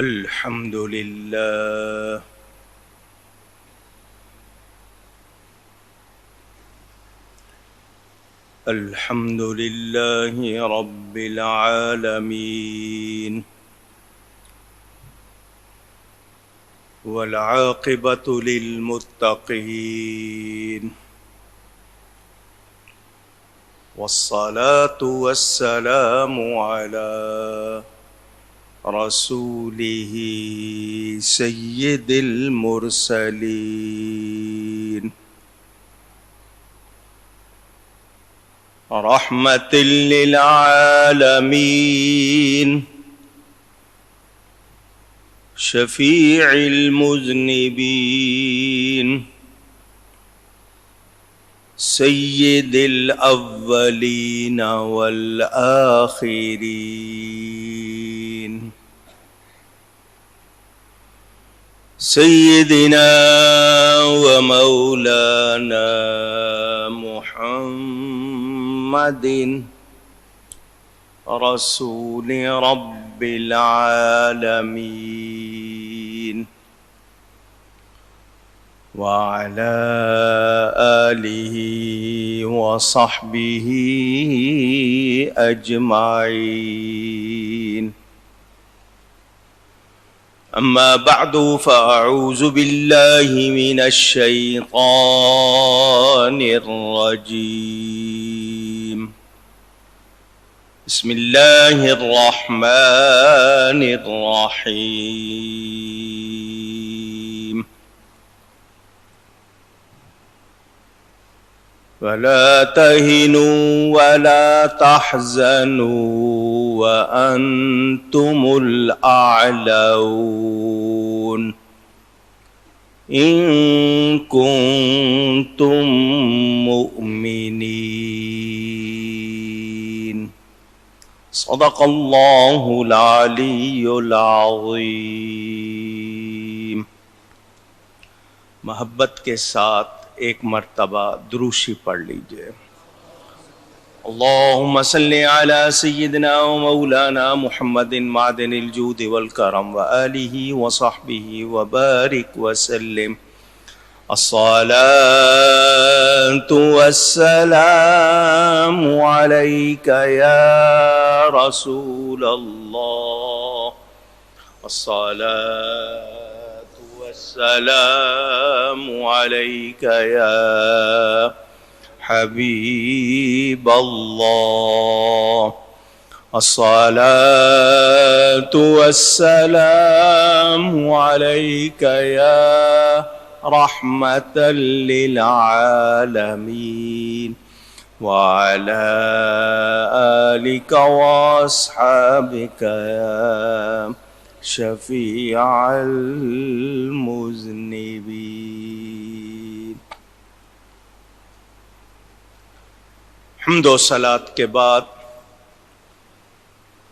الحمد لله الحمد لله رب العالمين والعاقبة للمتقين والصلاة والسلام على رسوله سيد المرسلين رحمة للعالمين شفيع المذنبين سيد الأولين والآخرين سيدنا ومولانا محمد رسول رب العالمين وعلى آله وصحبه أجمعين أما بعد فأعوذ بالله من الشيطان الرجيم بسم الله الرحمن الرحيم ولا تهنوا ولا تحزنوا وأنتم الأعلون إن كنتم مؤمنين صدق الله العلي العظيم. محبت کے ساتھ ایک مرتبہ دروشی پڑھ لیجئے. اللہم صل علی سیدنا و مولانا محمد معدن الجود والکرم وآلہ وصحبہ وبارک وسلم. الصلاة والسلام علیک یا رسول اللہ. الصلاة والسلام علیک یا حبیب اللہ. الصلاة والسلام علیک یا رحمة للعالمين وعلى آلك وأصحابك يا شفيع المذنبين. حمد و صلاۃ کے بعد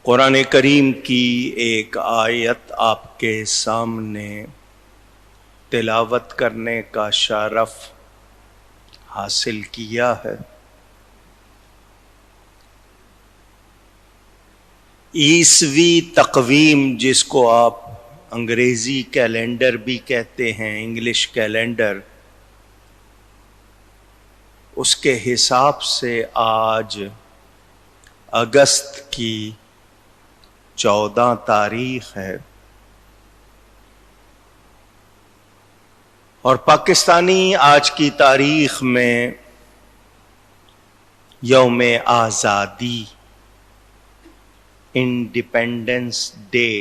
قرآن کریم کی ایک آیت آپ کے سامنے تلاوت کرنے کا شرف حاصل کیا ہے. عیسوی تقویم جس کو آپ انگریزی کیلنڈر بھی کہتے ہیں، انگلش کیلنڈر، اس کے حساب سے آج اگست کی 14 تاریخ ہے اور پاکستانی آج کی تاریخ میں یوم آزادی، انڈیپینڈنس ڈے،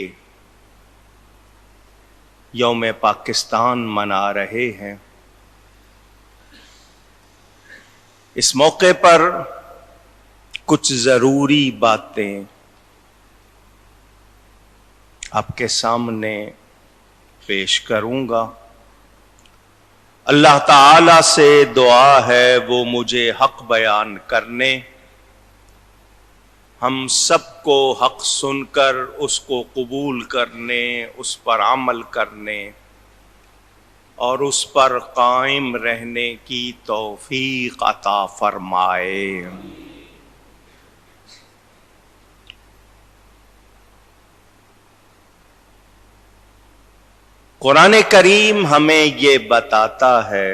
یوم پاکستان منا رہے ہیں. اس موقع پر کچھ ضروری باتیں آپ کے سامنے پیش کروں گا. اللہ تعالی سے دعا ہے وہ مجھے حق بیان کرنے، ہم سب کو حق سن کر اس کو قبول کرنے، اس پر عمل کرنے اور اس پر قائم رہنے کی توفیق عطا فرمائے. قرآن کریم ہمیں یہ بتاتا ہے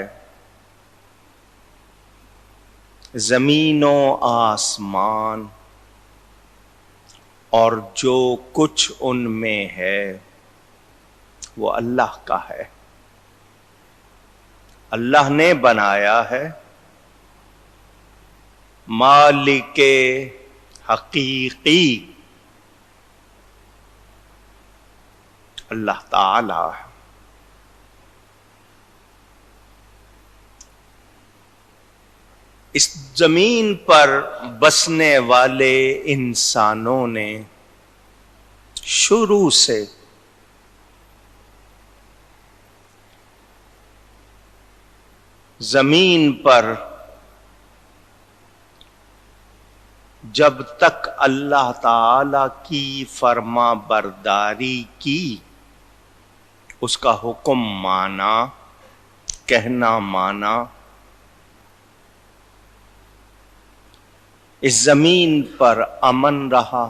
زمین و آسمان اور جو کچھ ان میں ہے وہ اللہ کا ہے، اللہ نے بنایا ہے، مالک حقیقی اللہ تعالی ہے۔ اس زمین پر بسنے والے انسانوں نے شروع سے زمین پر جب تک اللہ تعالی کی فرما برداری کی، اس کا حکم مانا، کہنا مانا، اس زمین پر امن رہا،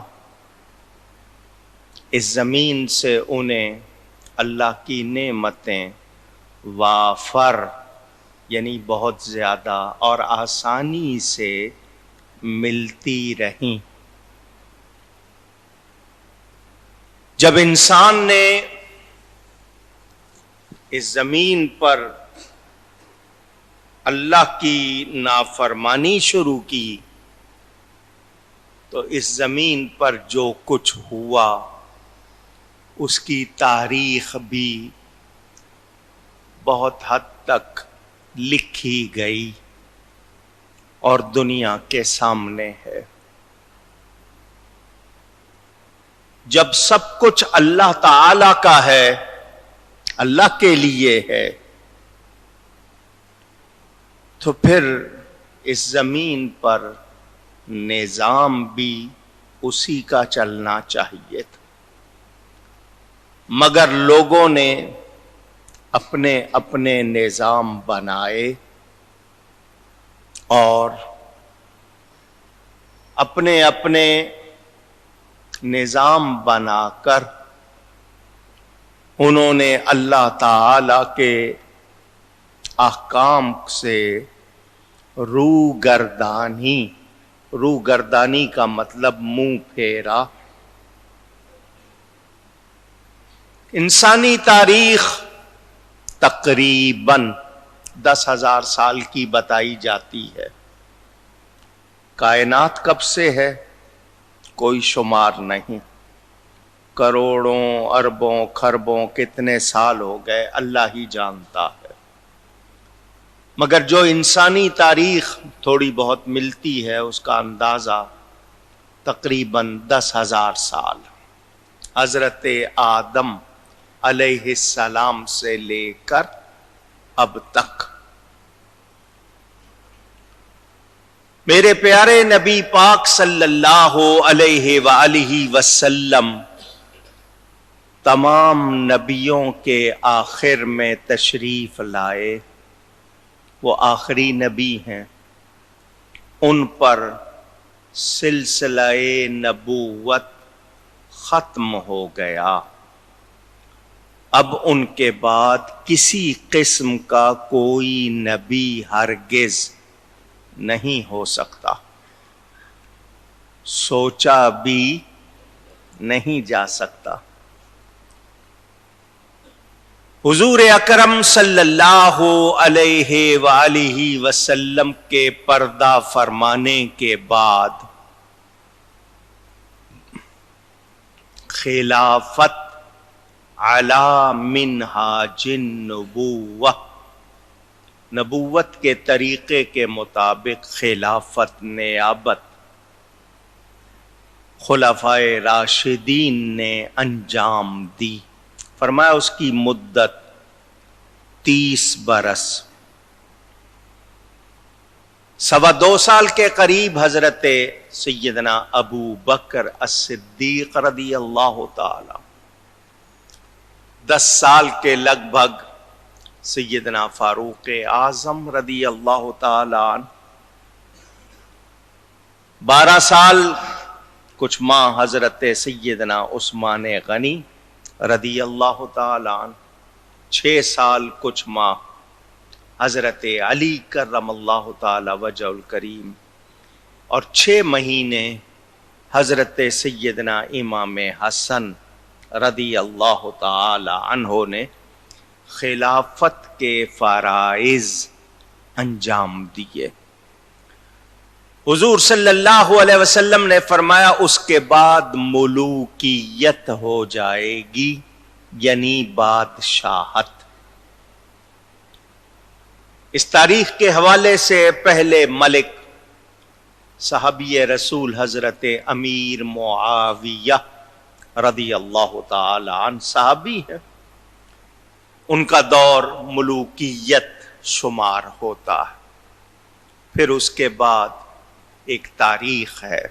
اس زمین سے انہیں اللہ کی نعمتیں وافر یعنی بہت زیادہ اور آسانی سے ملتی رہیں۔ جب انسان نے اس زمین پر اللہ کی نافرمانی شروع کی تو اس زمین پر جو کچھ ہوا اس کی تاریخ بھی بہت حد تک لکھی گئی اور دنیا کے سامنے ہے۔ جب سب کچھ اللہ تعالی کا ہے، اللہ کے لیے ہے، تو پھر اس زمین پر نظام بھی اسی کا چلنا چاہیے تھا، مگر لوگوں نے اپنے اپنے نظام بنائے اور اپنے اپنے نظام بنا کر انہوں نے اللہ تعالی کے احکام سے روگردانی کا مطلب منہ پھیرا۔ انسانی تاریخ تقریباً 10,000 سال کی بتائی جاتی ہے۔ کائنات کب سے ہے کوئی شمار نہیں، کروڑوں اربوں خربوں کتنے سال ہو گئے اللہ ہی جانتا ہے، مگر جو انسانی تاریخ تھوڑی بہت ملتی ہے اس کا اندازہ تقریباً 10,000 سال، حضرت آدم علیہ السلام سے لے کر اب تک۔ میرے پیارے نبی پاک صلی اللہ علیہ وآلہ وسلم تمام نبیوں کے آخر میں تشریف لائے، وہ آخری نبی ہیں، ان پر سلسلہ نبوت ختم ہو گیا۔ اب ان کے بعد کسی قسم کا کوئی نبی ہرگز نہیں ہو سکتا، سوچا بھی نہیں جا سکتا۔ حضور اکرم صلی اللہ علیہ وآلہ وسلم کے پردہ فرمانے کے بعد خلافت علی منہاج النبوہ، نبوت کے طریقے کے مطابق خلافت نیابت خلفائے راشدین نے انجام دی۔ فرمایا اس کی مدت 30 برس، 2.25 سال کے قریب حضرت سیدنا ابو بکر الصدیق رضی اللہ تعالی، 10 سال کے لگ بھگ سیدنا فاروق اعظم رضی اللہ تعالی عنہ، 12 سال کچھ ماہ حضرت سیدنا عثمان غنی رضی اللہ تعالی عنہ، 6 سال کچھ ماہ حضرت علی کرم اللہ تعالی وجہ الکریم اور 6 مہینے حضرت سیدنا امام حسن رضی اللہ تعالی عنہ نے خلافت کے فرائض انجام دیے۔ حضور صلی اللہ علیہ وسلم نے فرمایا اس کے بعد ملوکیت ہو جائے گی، یعنی بادشاہت۔ اس تاریخ کے حوالے سے پہلے ملک صحابی رسول حضرت امیر معاویہ رضی اللہ تعالی عنہ صحابی ہے، ان کا دور ملوکیت شمار ہوتا ہے۔ پھر اس کے بعد ایک تاریخ ہے،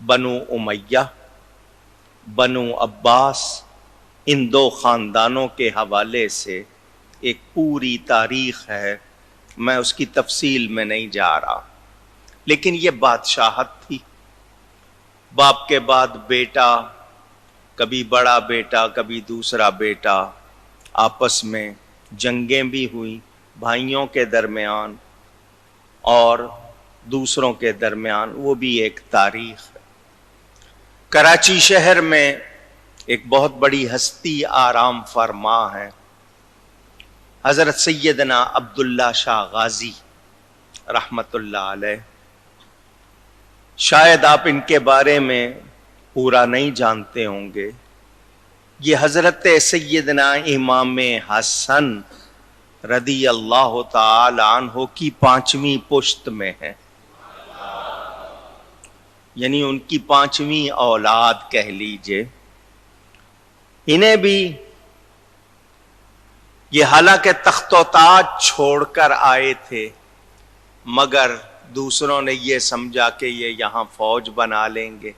بنو امیہ، بنو عباس، ان 2 خاندانوں کے حوالے سے ایک پوری تاریخ ہے، میں اس کی تفصیل میں نہیں جا رہا، لیکن یہ بادشاہت تھی۔ باپ کے بعد بیٹا، کبھی بڑا بیٹا کبھی دوسرا بیٹا، آپس میں جنگیں بھی ہوئیں بھائیوں کے درمیان اور دوسروں کے درمیان، وہ بھی ایک تاریخ ہے۔ کراچی شہر میں ایک بہت بڑی ہستی آرام فرما ہے، حضرت سیدنا عبداللہ شاہ غازی رحمت اللہ علیہ۔ شاید آپ ان کے بارے میں پورا نہیں جانتے ہوں گے، یہ حضرت سیدنا امام حسن رضی اللہ تعالی عنہ کی 5ویں پشت میں ہیں، یعنی ان کی 5ویں اولاد کہہ لیجئے۔ انہیں بھی یہ حالانکہ تخت و تاج چھوڑ کر آئے تھے، مگر دوسروں نے یہ سمجھا کہ یہ یہاں فوج بنا لیں گے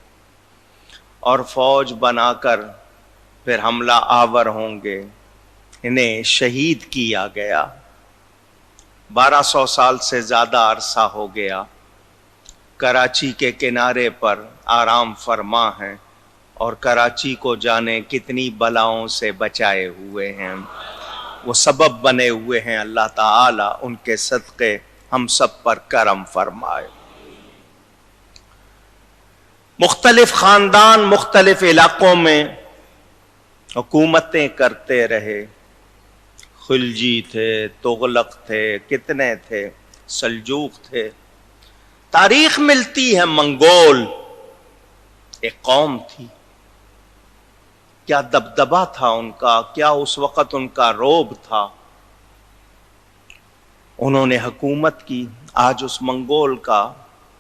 اور فوج بنا کر پھر حملہ آور ہوں گے، انہیں شہید کیا گیا۔ 1200 سال سے زیادہ عرصہ ہو گیا، کراچی کے کنارے پر آرام فرما ہیں اور کراچی کو جانے کتنی بلاؤں سے بچائے ہوئے ہیں، وہ سبب بنے ہوئے ہیں۔ اللہ تعالی ان کے صدقے ہم سب پر کرم فرمائے۔ مختلف خاندان مختلف علاقوں میں حکومتیں کرتے رہے، خلجی تھے، تغلق تھے، کتنے تھے، سلجوق تھے۔ تاریخ ملتی ہے منگول ایک قوم تھی، کیا دبدبا تھا ان کا، کیا اس وقت ان کا رعب تھا۔ انہوں نے حکومت کی، آج اس منگول کا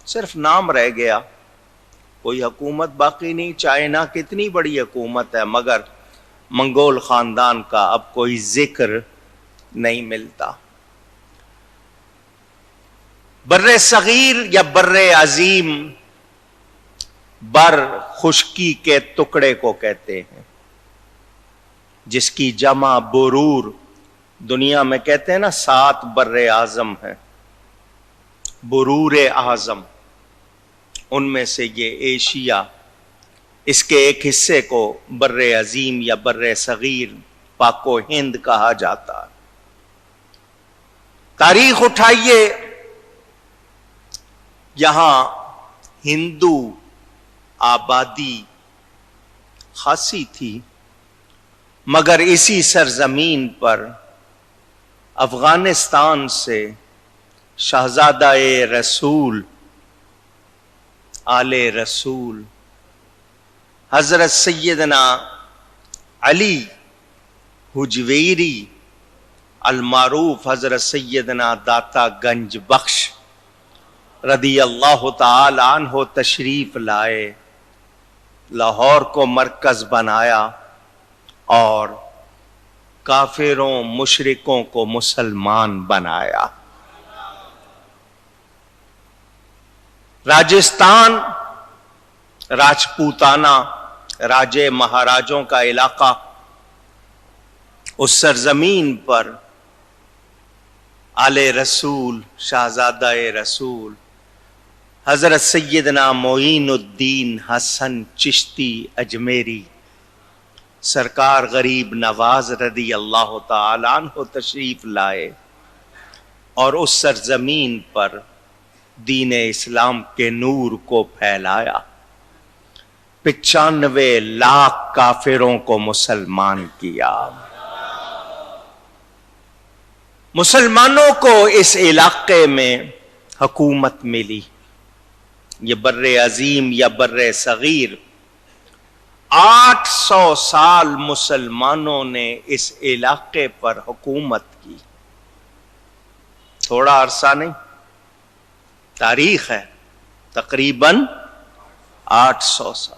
صرف نام رہ گیا، کوئی حکومت باقی نہیں۔ چائنا کتنی بڑی حکومت ہے، مگر منگول خاندان کا اب کوئی ذکر نہیں ملتا۔ بر صغیر یا بر عظیم، بر خشکی کے ٹکڑے کو کہتے ہیں، جس کی جمع برور، دنیا میں کہتے ہیں نا 7 بر اعظم ہیں، برور اعظم، ان میں سے یہ ایشیا، اس کے ایک حصے کو بر عظیم یا بر صغیر پاک و ہند کہا جاتا ہے۔ تاریخ اٹھائیے، یہاں ہندو آبادی خاصی تھی، مگر اسی سرزمین پر افغانستان سے شہزادہ رسول آل رسول حضرت سیدنا علی حجویری المعروف حضرت سیدنا داتا گنج بخش رضی اللہ تعالی عنہ تشریف لائے، لاہور کو مرکز بنایا اور کافروں مشرکوں کو مسلمان بنایا۔ راجستھان راجپوتانہ راجے مہاراجوں کا علاقہ، اس سرزمین پر آل رسول شہزادہ رسول حضرت سیدنا معین الدین حسن چشتی اجمیری سرکار غریب نواز رضی اللہ تعالیٰ عنہ تشریف لائے اور اس سرزمین پر دین اسلام کے نور کو پھیلایا، 95 لاکھ کافروں کو مسلمان کیا۔ مسلمانوں کو اس علاقے میں حکومت ملی، یہ بر عظیم یا بر صغیر 800 سال مسلمانوں نے اس علاقے پر حکومت کی، تھوڑا عرصہ نہیں، تاریخ ہے تقریباً 800 سال۔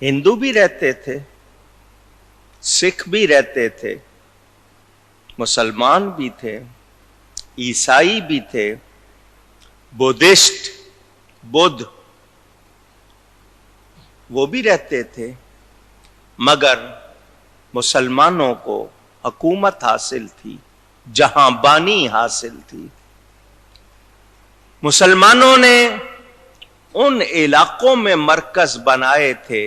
ہندو بھی رہتے تھے، سکھ بھی رہتے تھے، مسلمان بھی تھے، عیسائی بھی تھے، بدھسٹ بدھ وہ بھی رہتے تھے، مگر مسلمانوں کو حکومت حاصل تھی، جہاں بانی حاصل تھی۔ مسلمانوں نے ان علاقوں میں مرکز بنائے تھے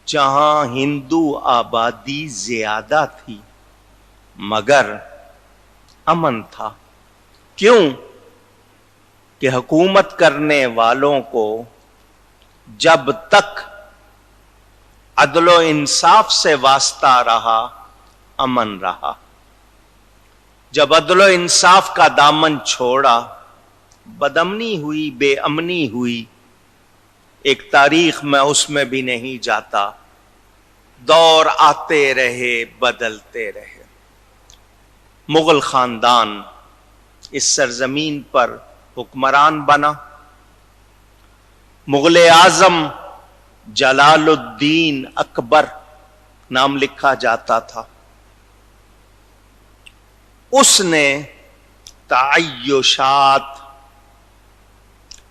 جہاں ہندو آبادی زیادہ تھی، مگر امن تھا۔ کیوں کہ حکومت کرنے والوں کو جب تک عدل و انصاف سے واسطہ رہا، امن رہا۔ جب عدل و انصاف کا دامن چھوڑا، بدامنی ہوئی، بے امنی ہوئی۔ ایک تاریخ میں اس میں بھی نہیں جاتا، دور آتے رہے، بدلتے رہے۔ مغل خاندان اس سرزمین پر حکمران بنا، مغل اعظم جلال الدین اکبر نام لکھا جاتا تھا۔ اس نے تعیشات،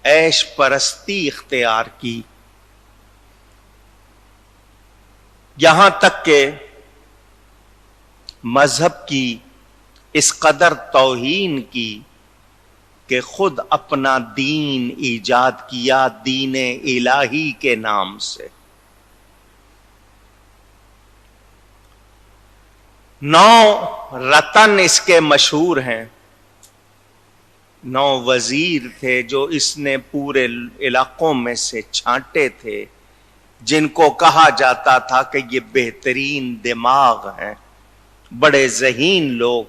عیش پرستی اختیار کی، یہاں تک کہ مذہب کی اس قدر توہین کی کہ خود اپنا دین ایجاد کیا، دین الہی کے نام سے۔ 9 رتن اس کے مشہور ہیں، 9 وزیر تھے جو اس نے پورے علاقوں میں سے چھانٹے تھے، جن کو کہا جاتا تھا کہ یہ بہترین دماغ ہیں، بڑے ذہین لوگ،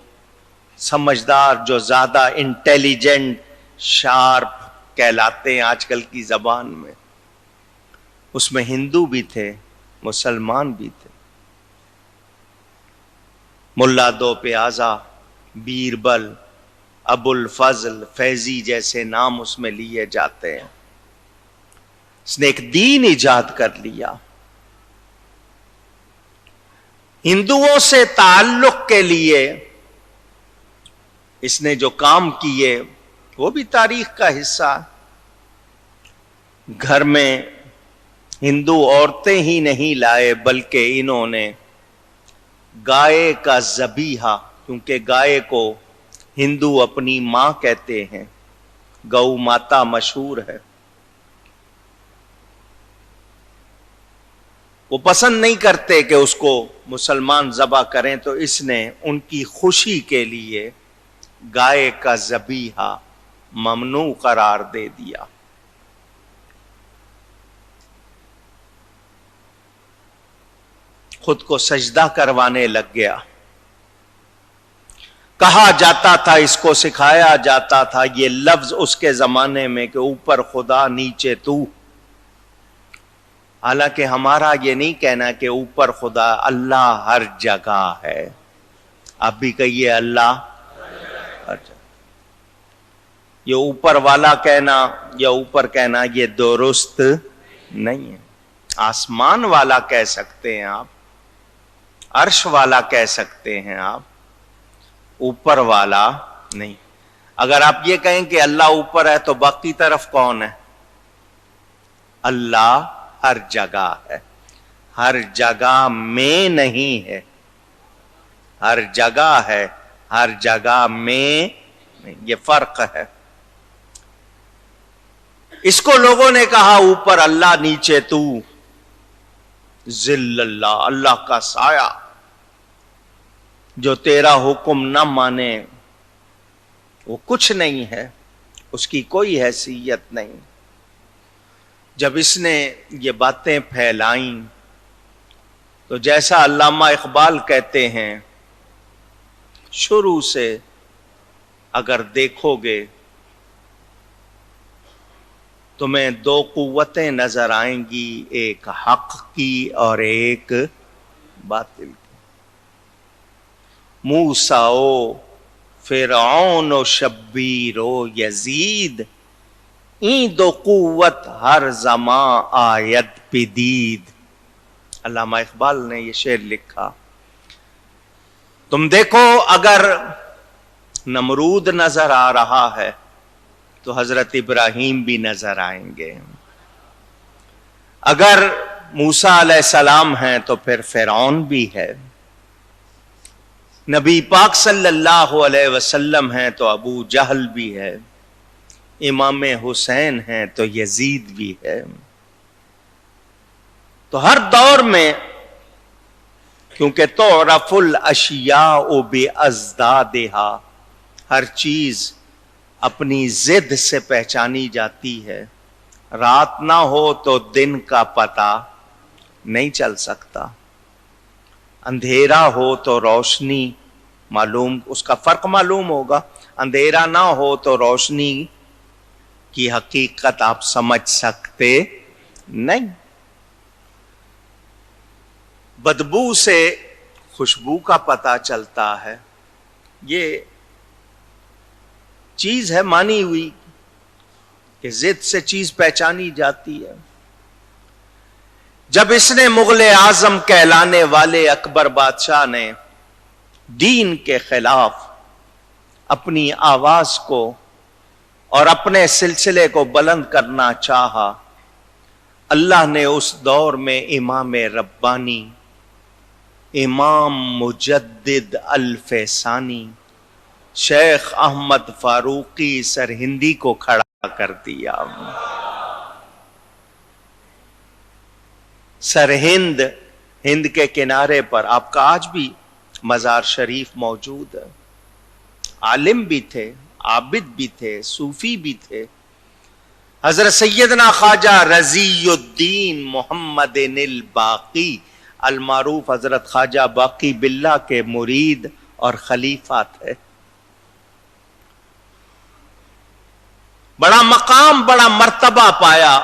سمجھدار، جو زیادہ انٹیلیجنٹ، شارپ کہلاتے ہیں آج کل کی زبان میں۔ اس میں ہندو بھی تھے، مسلمان بھی تھے۔ ملا دو پیازا، بیربل، ابو الفضل، فیضی جیسے نام اس میں لیے جاتے ہیں۔ اس نے ایک دین ایجاد کر لیا۔ ہندوؤں سے تعلق کے لیے اس نے جو کام کیے وہ بھی تاریخ کا حصہ۔ گھر میں ہندو عورتیں ہی نہیں لائے، بلکہ انہوں نے گائے کا ذبیحہ، کیونکہ گائے کو ہندو اپنی ماں کہتے ہیں، گو ماتا مشہور ہے، وہ پسند نہیں کرتے کہ اس کو مسلمان ذبح کریں، تو اس نے ان کی خوشی کے لیے گائے کا ذبیحہ ممنوع قرار دے دیا۔ خود کو سجدہ کروانے لگ گیا۔ کہا جاتا تھا، اس کو سکھایا جاتا تھا یہ لفظ اس کے زمانے میں کہ اوپر خدا نیچے تو۔ حالانکہ ہمارا یہ نہیں کہنا کہ اوپر خدا، اللہ ہر جگہ ہے۔ آپ بھی کہیے اللہ ہر جگہ۔ یہ اوپر والا کہنا یا اوپر کہنا یہ درست نہیں ہے۔ آسمان والا کہہ سکتے ہیں آپ، عرش والا کہہ سکتے ہیں آپ، اوپر والا نہیں۔ اگر آپ یہ کہیں کہ اللہ اوپر ہے تو باقی طرف کون ہے؟ اللہ ہر جگہ ہے، ہر جگہ میں نہیں ہے، ہر جگہ ہے، ہر جگہ میں نہیں، یہ فرق ہے۔ اس کو لوگوں نے کہا اوپر اللہ نیچے تو، ذل اللہ، اللہ کا سایہ۔ جو تیرا حکم نہ مانے وہ کچھ نہیں ہے، اس کی کوئی حیثیت نہیں۔ جب اس نے یہ باتیں پھیلائیں تو جیسا علامہ اقبال کہتے ہیں، شروع سے اگر دیکھو گے تمہیں دو قوتیں نظر آئیں گی، ایک حق کی اور ایک باطل کی۔ موسیٰ و فرعون و شبیر و یزید، این دو قوت ہر زمان آیت پدید۔ علامہ اقبال نے یہ شعر لکھا۔ تم دیکھو اگر نمرود نظر آ رہا ہے تو حضرت ابراہیم بھی نظر آئیں گے، اگر موسیٰ علیہ السلام ہیں تو پھر فرعون بھی ہے، نبی پاک صلی اللہ علیہ وسلم ہیں تو ابو جہل بھی ہے، امام حسین ہیں تو یزید بھی ہے۔ تو ہر دور میں، کیونکہ تعرف الاشیاء بازدادہا، ہر چیز اپنی ضد سے پہچانی جاتی ہے۔ رات نہ ہو تو دن کا پتہ نہیں چل سکتا، اندھیرا ہو تو روشنی معلوم، اس کا فرق معلوم ہوگا۔ اندھیرا نہ ہو تو روشنی کی حقیقت آپ سمجھ سکتے نہیں۔ بدبو سے خوشبو کا پتہ چلتا ہے، یہ چیز ہے مانی ہوئی کہ ضد سے چیز پہچانی جاتی ہے۔ جب اس نے مغل اعظم کہلانے والے اکبر بادشاہ نے دین کے خلاف اپنی آواز کو اور اپنے سلسلے کو بلند کرنا چاہا، اللہ نے اس دور میں امام ربانی، امام مجدد الفسانی، شیخ احمد فاروقی سرہندی کو کھڑا کر دیا۔ سرہند، ہند کے کنارے پر آپ کا آج بھی مزار شریف موجود ہے۔ عالم بھی تھے، عابد بھی تھے، صوفی بھی تھے۔ حضرت سیدنا خواجہ رضی الدین محمد الباقی المعروف حضرت خواجہ باقی باللہ کے مرید اور خلیفہ تھے۔ بڑا مقام، بڑا مرتبہ پایا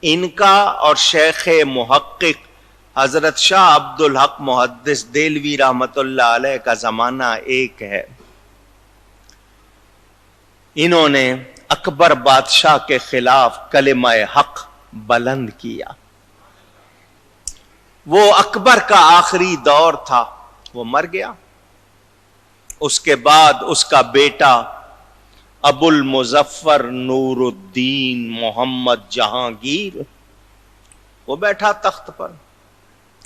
ان کا اور شیخ محقق حضرت شاہ عبد الحق محدث دہلوی رحمت اللہ علیہ کا زمانہ ایک ہے۔ انہوں نے اکبر بادشاہ کے خلاف کلمہ حق بلند کیا۔ وہ اکبر کا آخری دور تھا، وہ مر گیا۔ اس کے بعد اس کا بیٹا ابو المظفر نور الدین محمد جہانگیر وہ بیٹھا تخت پر۔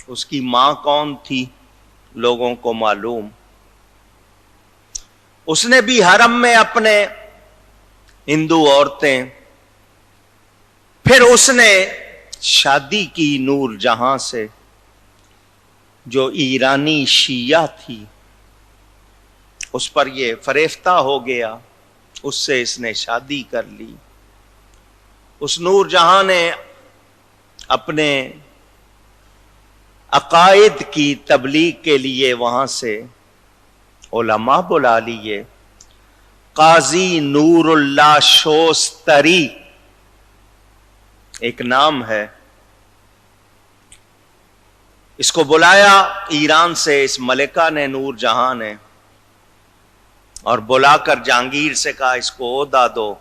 اس کی ماں کون تھی لوگوں کو معلوم۔ اس نے بھی حرم میں اپنے ہندو عورتیں، پھر اس نے شادی کی نور جہاں سے جو ایرانی شیعہ تھی، اس پر یہ فریفتہ ہو گیا، اس سے اس نے شادی کر لی۔ اس نور جہاں نے اپنے عقائد کی تبلیغ کے لیے وہاں سے علماء بلا لیے۔ قاضی نور اللہ شوستری ایک نام ہے، اس کو بلایا ایران سے اس ملکہ نے، نور جہاں نے، اور بلا کر جہانگیر سے کہا اس کو عہدہ دو۔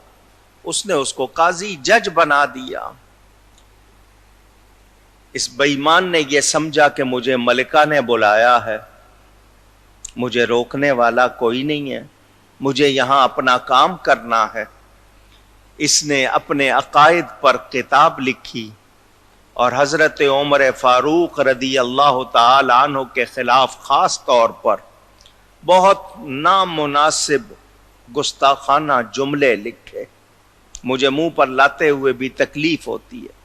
اس نے اس کو قاضی جج بنا دیا۔ اس بے ایمان نے یہ سمجھا کہ مجھے ملکہ نے بلایا ہے، مجھے روکنے والا کوئی نہیں ہے، مجھے یہاں اپنا کام کرنا ہے۔ اس نے اپنے عقائد پر کتاب لکھی اور حضرت عمر فاروق رضی اللہ تعالی عنہ کے خلاف خاص طور پر بہت نامناسب گستاخانہ جملے لکھے۔ مجھے منہ پر لاتے ہوئے بھی تکلیف ہوتی ہے۔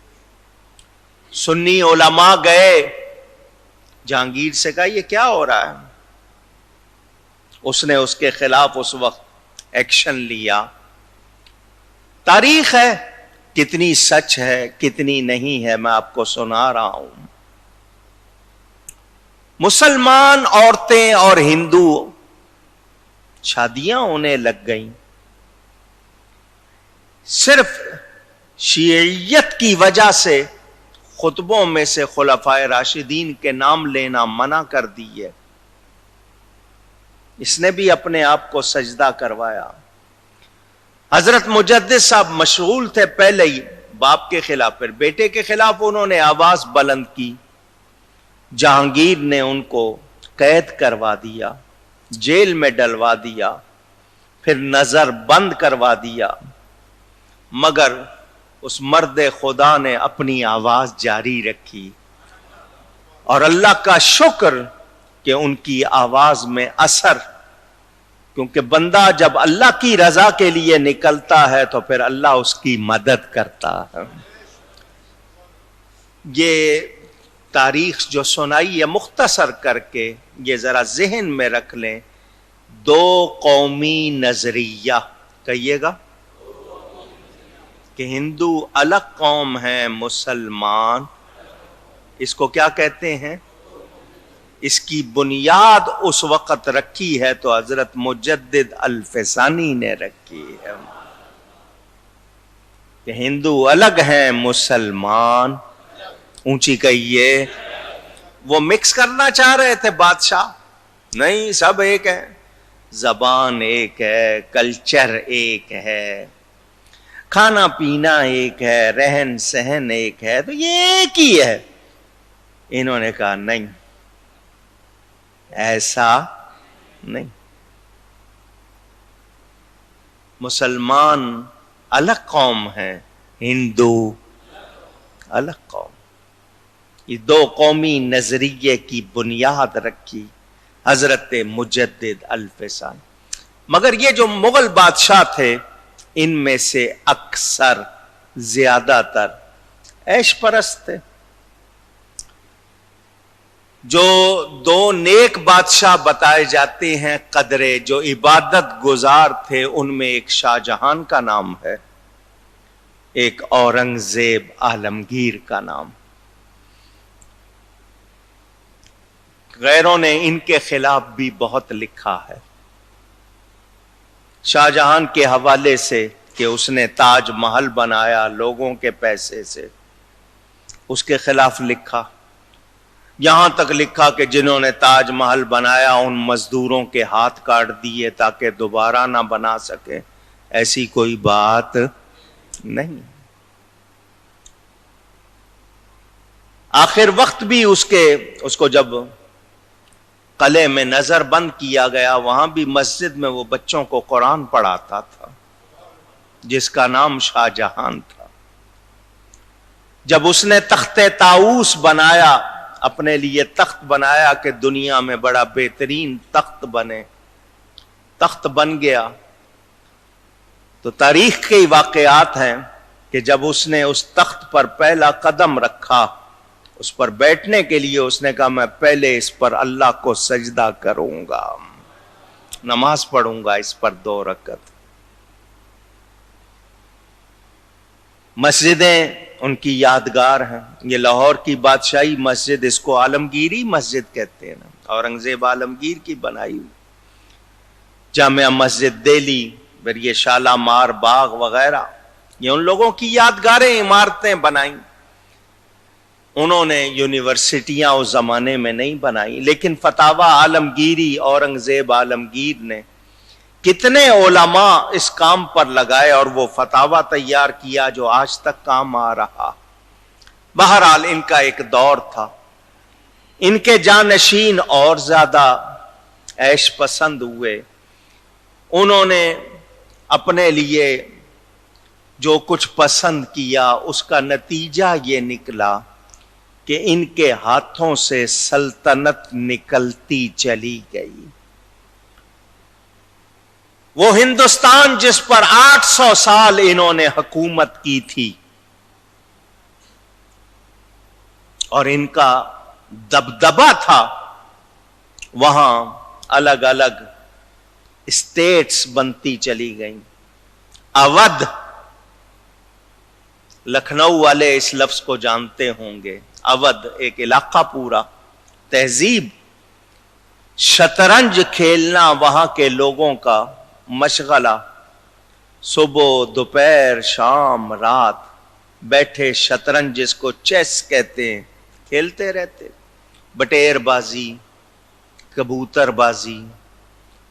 سنی علماء گئے جہانگیر سے کہا یہ کیا ہو رہا ہے؟ اس نے اس کے خلاف اس وقت ایکشن لیا. تاریخ ہے، کتنی سچ ہے کتنی نہیں ہے میں آپ کو سنا رہا ہوں. مسلمان عورتیں اور ہندو شادیاں ہونے لگ گئیں. صرف شیعیت کی وجہ سے خطبوں میں سے خلفائے راشدین کے نام لینا منع کر دی ہے. اس نے بھی اپنے آپ کو سجدہ کروایا. حضرت مجدد صاحب مشغول تھے پہلے ہی باپ کے خلاف، پھر بیٹے کے خلاف انہوں نے آواز بلند کی. جہانگیر نے ان کو قید کروا دیا، جیل میں ڈلوا دیا، پھر نظر بند کروا دیا. مگر اس مرد خدا نے اپنی آواز جاری رکھی، اور اللہ کا شکر کہ ان کی آواز میں اثر، کیونکہ بندہ جب اللہ کی رضا کے لیے نکلتا ہے تو پھر اللہ اس کی مدد کرتا ہے. یہ تاریخ جو سنائی ہے مختصر کر کے یہ ذرا ذہن میں رکھ لیں. دو قومی نظریہ، کہیے گا کہ ہندو الگ قوم ہیں، مسلمان اس کو کیا کہتے ہیں؟ اس کی بنیاد اس وقت رکھی ہے تو حضرت مجدد الفسانی نے رکھی ہے کہ ہندو الگ ہیں مسلمان اونچی کہیے. وہ مکس کرنا چاہ رہے تھے بادشاہ، نہیں سب ایک ہے، زبان ایک ہے، کلچر ایک ہے، کھانا پینا ایک ہے، رہن سہن ایک ہے، تو یہ ایک ہی ہے. انہوں نے کہا نہیں، ایسا نہیں. مسلمان الگ قوم ہیں، ہندو الگ قوم. یہ دو قومی نظریے کی بنیاد رکھی حضرت مجدد الفسانی. مگر یہ جو مغل بادشاہ تھے ان میں سے اکثر زیادہ تر عیش پرست تھے. جو دو نیک بادشاہ بتائے جاتے ہیں قدرے جو عبادت گزار تھے، ان میں ایک شاہ جہان کا نام ہے، ایک اورنگزیب عالمگیر کا نام. غیروں نے ان کے خلاف بھی بہت لکھا ہے. شاہ جہان کے حوالے سے کہ اس نے تاج محل بنایا لوگوں کے پیسے سے، اس کے خلاف لکھا. یہاں تک لکھا کہ جنہوں نے تاج محل بنایا ان مزدوروں کے ہاتھ کاٹ دیے تاکہ دوبارہ نہ بنا سکے. ایسی کوئی بات نہیں. آخر وقت بھی اس کو جب قلعے میں نظر بند کیا گیا، وہاں بھی مسجد میں وہ بچوں کو قرآن پڑھاتا تھا جس کا نام شاہ جہان تھا. جب اس نے تخت طاؤس بنایا، اپنے لیے تخت بنایا کہ دنیا میں بڑا بہترین تخت بنے، تخت بن گیا. تو تاریخ کے واقعات ہیں کہ جب اس نے اس تخت پر پہلا قدم رکھا، اس پر بیٹھنے کے لیے اس نے کہا میں پہلے اس پر اللہ کو سجدہ کروں گا، نماز پڑھوں گا اس پر 2 رکعت. مسجدیں ان کی یادگار ہیں. یہ لاہور کی بادشاہی مسجد، اس کو عالمگیری مسجد کہتے ہیں نا، اورنگزیب عالمگیر کی بنائی ہوئی. جامع مسجد دہلی، پھر یہ شالامار باغ وغیرہ، یہ ان لوگوں کی یادگاریں، عمارتیں بنائیں. انہوں نے یونیورسٹیاں اس زمانے میں نہیں بنائی، لیکن فتاوی عالمگیری اورنگزیب عالمگیر نے کتنے علماء اس کام پر لگائے اور وہ فتاوی تیار کیا جو آج تک کام آ رہا. بہرحال ان کا ایک دور تھا. ان کے جانشین اور زیادہ عیش پسند ہوئے. انہوں نے اپنے لیے جو کچھ پسند کیا اس کا نتیجہ یہ نکلا کہ ان کے ہاتھوں سے سلطنت نکلتی چلی گئی. وہ ہندوستان جس پر 800 سال انہوں نے حکومت کی تھی، اور ان کا دبدبا تھا. وہاں الگ الگ اسٹیٹس بنتی چلی گئیں. اودھ، لکھنؤ والے اس لفظ کو جانتے ہوں گے. اودھ ایک علاقہ پورا، تہذیب. شطرنج کھیلنا وہاں کے لوگوں کا مشغلہ. صبح دوپہر شام رات بیٹھے شطرنج، جس کو چیس کہتے ہیں، کھیلتے رہتے. بٹیر بازی، کبوتر بازی.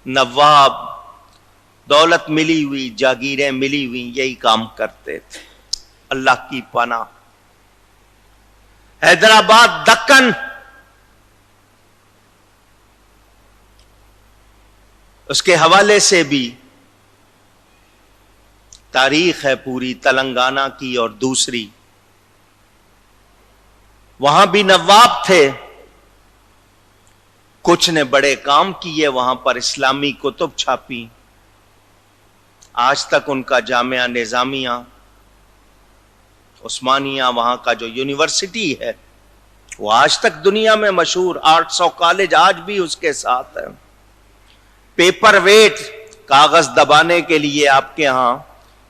نواب، دولت ملی ہوئی، جاگیریں ملی ہوئی، یہی کام کرتے تھے. اللہ کی پناہ. حیدرآباد، دکن، اس کے حوالے سے بھی تاریخ ہے پوری تلنگانہ کی اور دوسری. وہاں بھی نواب تھے، کچھ نے بڑے کام کیے وہاں پر. اسلامی کتب چھاپی. آج تک ان کا جامعہ نظامیہ عثمانیہ، وہاں کا جو یونیورسٹی ہے، وہ آج تک دنیا میں مشہور. 800 کالج آج بھی اس کے ساتھ ہے. پیپر ویٹ، کاغذ دبانے کے لیے آپ کے ہاں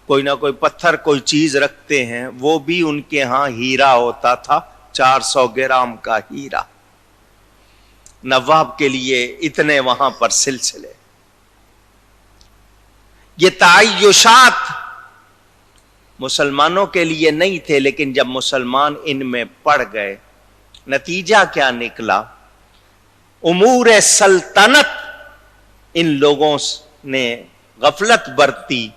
کوئی نہ کوئی پتھر کوئی چیز رکھتے ہیں، وہ بھی ان کے ہاں ہیرا ہوتا تھا. 400 گرام کا ہیرا. نواب کے لیے اتنے وہاں پر سلسلے. یہ تعیشات مسلمانوں کے لیے نہیں تھے، لیکن جب مسلمان ان میں پڑ گئے، نتیجہ کیا نکلا؟ امور سلطنت ان لوگوں نے غفلت برتی.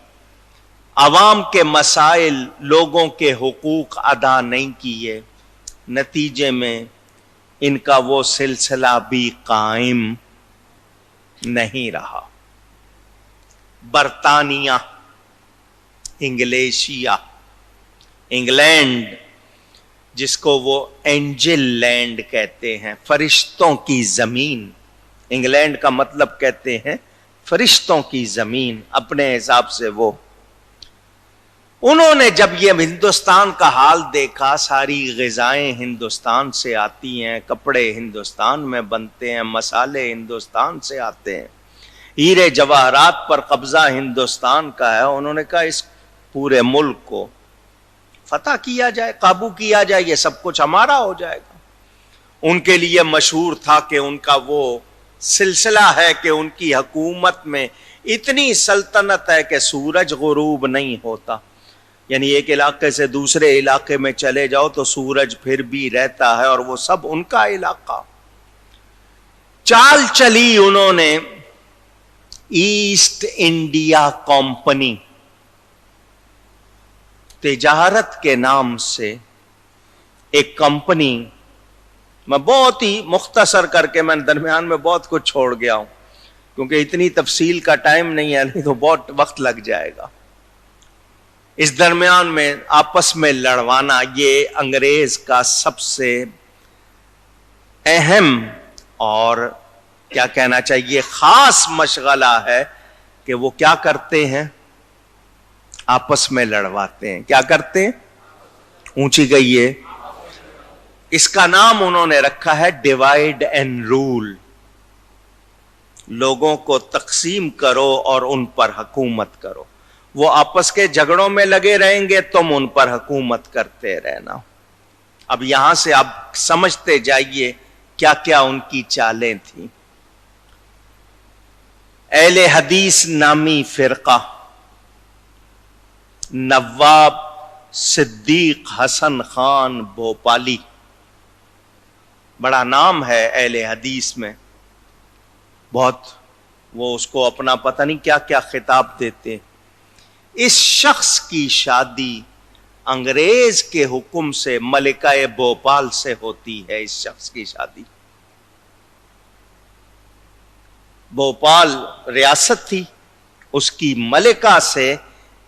عوام کے مسائل، لوگوں کے حقوق ادا نہیں کیے. نتیجے میں ان کا وہ سلسلہ بھی قائم نہیں رہا. برطانیہ، انگلیشیا، انگلینڈ، جس کو وہ اینجل لینڈ کہتے ہیں، فرشتوں کی زمین. انگلینڈ کا مطلب کہتے ہیں فرشتوں کی زمین. اپنے حساب سے وہ انہوں نے جب یہ ہندوستان کا حال دیکھا، ساری غذائیں ہندوستان سے آتی ہیں، کپڑے ہندوستان میں بنتے ہیں، مسالے ہندوستان سے آتے ہیں، ہیرے جواہرات پر قبضہ ہندوستان کا ہے. انہوں نے کہا اس پورے ملک کو فتح کیا جائے، قابو کیا جائے، یہ سب کچھ ہمارا ہو جائے گا. ان کے لیے مشہور تھا کہ ان کا وہ سلسلہ ہے کہ ان کی حکومت میں اتنی سلطنت ہے کہ سورج غروب نہیں ہوتا. یعنی ایک علاقے سے دوسرے علاقے میں چلے جاؤ تو سورج پھر بھی رہتا ہے، اور وہ سب ان کا علاقہ. چال چلی انہوں نے ایسٹ انڈیا کمپنی، تجارت کے نام سے ایک کمپنی. میں بہت ہی مختصر کر کے، میں درمیان میں بہت کچھ چھوڑ گیا ہوں کیونکہ اتنی تفصیل کا ٹائم نہیں ہے، نہیں تو بہت وقت لگ جائے گا. اس درمیان میں آپس میں لڑوانا یہ انگریز کا سب سے اہم اور کیا کہنا چاہیے خاص مشغلہ ہے کہ وہ کیا کرتے ہیں؟ آپس میں لڑواتے ہیں. کیا کرتے ہیں؟ اونچی گئی ہے. اس کا نام انہوں نے رکھا ہے ڈیوائڈ اینڈ رول. لوگوں کو تقسیم کرو اور ان پر حکومت کرو. وہ آپس کے جھگڑوں میں لگے رہیں گے، تم ان پر حکومت کرتے رہنا. اب یہاں سے آپ سمجھتے جائیے کیا کیا ان کی چالیں تھیں. اہل حدیث نامی فرقہ، نواب صدیق حسن خان بھوپالی، بڑا نام ہے اہل حدیث میں، بہت وہ اس کو اپنا پتہ نہیں کیا کیا خطاب دیتے. اس شخص کی شادی انگریز کے حکم سے ملکہ بھوپال سے ہوتی ہے. اس شخص کی شادی، بھوپال ریاست تھی، اس کی ملکہ سے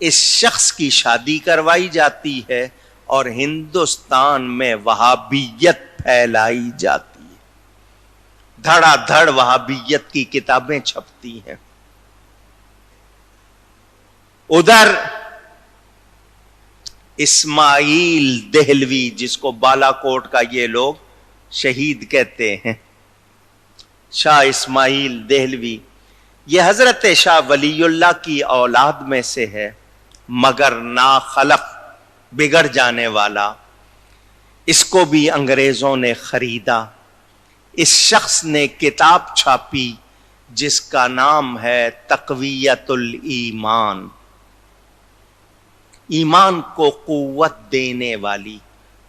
اس شخص کی شادی کروائی جاتی ہے اور ہندوستان میں وہابیت پھیلائی جاتی ہے. دھڑا دھڑ وہابیت کی کتابیں چھپتی ہیں. ادھر اسماعیل دہلوی، جس کو بالا کوٹ کا یہ لوگ شہید کہتے ہیں، شاہ اسماعیل دہلوی، یہ حضرت شاہ ولی اللہ کی اولاد میں سے ہے، مگر ناخلق، بگڑ جانے والا۔ اس کو بھی انگریزوں نے خریدا۔ اس شخص نے کتاب چھاپی جس کا نام ہے تقویت الایمان، ایمان کو قوت دینے والی،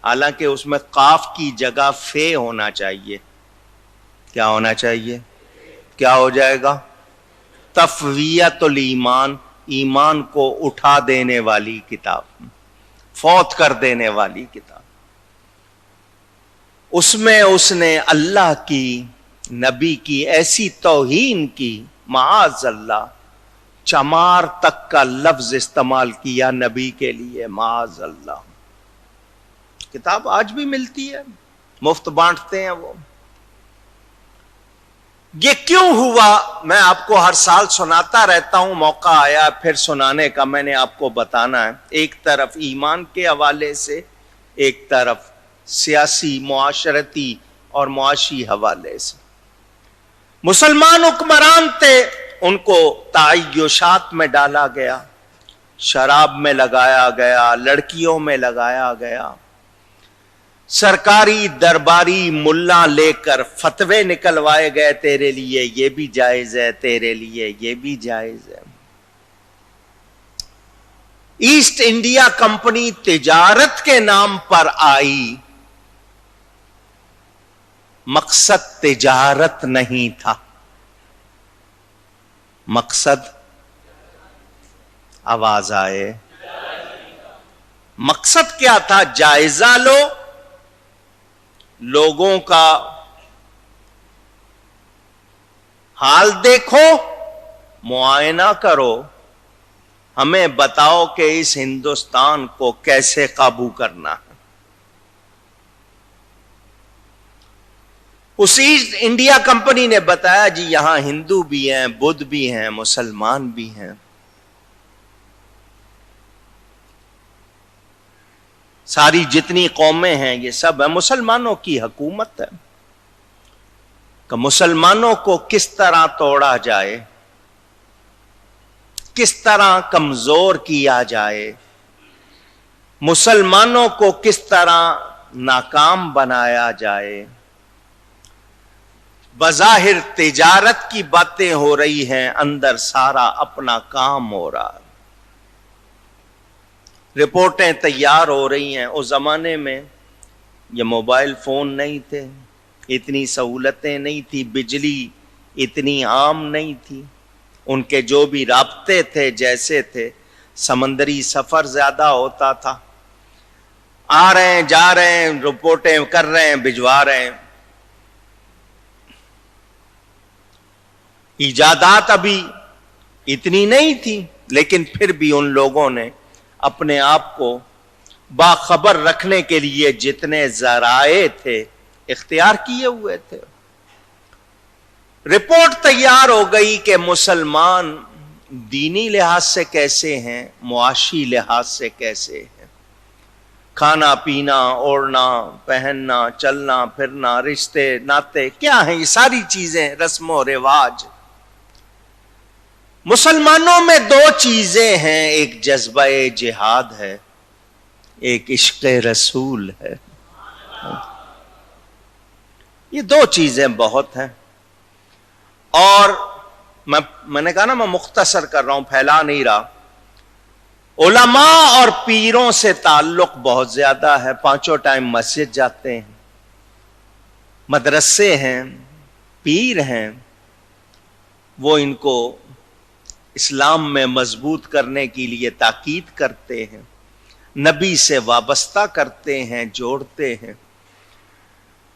حالانکہ اس میں قاف کی جگہ فے ہونا چاہیے۔ کیا ہونا چاہیے؟ کیا ہو جائے گا؟ تقویت الایمان، ایمان کو اٹھا دینے والی کتاب، فوت کر دینے والی کتاب۔ اس میں اس نے اللہ کی، نبی کی ایسی توہین کی، معاذ اللہ، چمار تک کا لفظ استعمال کیا نبی کے لیے، معاذ اللہ۔ کتاب آج بھی ملتی ہے، مفت بانٹتے ہیں وہ۔ یہ کیوں ہوا میں آپ کو ہر سال سناتا رہتا ہوں، موقع آیا پھر سنانے کا، میں نے آپ کو بتانا ہے۔ ایک طرف ایمان کے حوالے سے، ایک طرف سیاسی، معاشرتی اور معاشی حوالے سے۔ مسلمان حکمران تھے، ان کو تعیشات میں ڈالا گیا، شراب میں لگایا گیا، لڑکیوں میں لگایا گیا، سرکاری درباری ملا لے کر فتوے نکلوائے گئے، تیرے لیے یہ بھی جائز ہے، تیرے لیے یہ بھی جائز ہے۔ ایسٹ انڈیا کمپنی تجارت کے نام پر آئی، مقصد تجارت نہیں تھا، مقصد، آواز آئے، مقصد کیا تھا؟ جائزہ لو، لوگوں کا حال دیکھو، معائنہ کرو، ہمیں بتاؤ کہ اس ہندوستان کو کیسے قابو کرنا ہے۔ اس ایسٹ انڈیا کمپنی نے بتایا جی یہاں ہندو بھی ہیں، بدھ بھی ہیں، مسلمان بھی ہیں، ساری جتنی قومیں ہیں یہ سب ہیں، مسلمانوں کی حکومت ہے، کہ مسلمانوں کو کس طرح توڑا جائے، کس طرح کمزور کیا جائے، مسلمانوں کو کس طرح ناکام بنایا جائے۔ بظاہر تجارت کی باتیں ہو رہی ہیں، اندر سارا اپنا کام ہو رہا ہے، رپورٹیں تیار ہو رہی ہیں۔ اس زمانے میں یہ موبائل فون نہیں تھے، اتنی سہولتیں نہیں تھی، بجلی اتنی عام نہیں تھی، ان کے جو بھی رابطے تھے جیسے تھے، سمندری سفر زیادہ ہوتا تھا، آ رہے ہیں جا رہے ہیں، رپورٹیں کر رہے ہیں، بھجوا رہے ہیں۔ ایجادات ابھی اتنی نہیں تھی، لیکن پھر بھی ان لوگوں نے اپنے آپ کو باخبر رکھنے کے لیے جتنے ذرائع تھے اختیار کیے ہوئے تھے۔ رپورٹ تیار ہو گئی کہ مسلمان دینی لحاظ سے کیسے ہیں، معاشی لحاظ سے کیسے ہیں، کھانا پینا، اوڑھنا پہننا، چلنا پھرنا، رشتے ناتے کیا ہیں، یہ ساری چیزیں، رسم و رواج۔ مسلمانوں میں دو چیزیں ہیں، ایک جذبہ جہاد ہے، ایک عشق رسول ہے۔ یہ دو چیزیں بہت ہیں، اور میں نے کہا نا میں مختصر کر رہا ہوں، پھیلا نہیں رہا۔ علماء اور پیروں سے تعلق بہت زیادہ ہے، پانچوں ٹائم مسجد جاتے ہیں، مدرسے ہیں، پیر ہیں، وہ ان کو اسلام میں مضبوط کرنے کے لیے تاکید کرتے ہیں، نبی سے وابستہ کرتے ہیں، جوڑتے ہیں،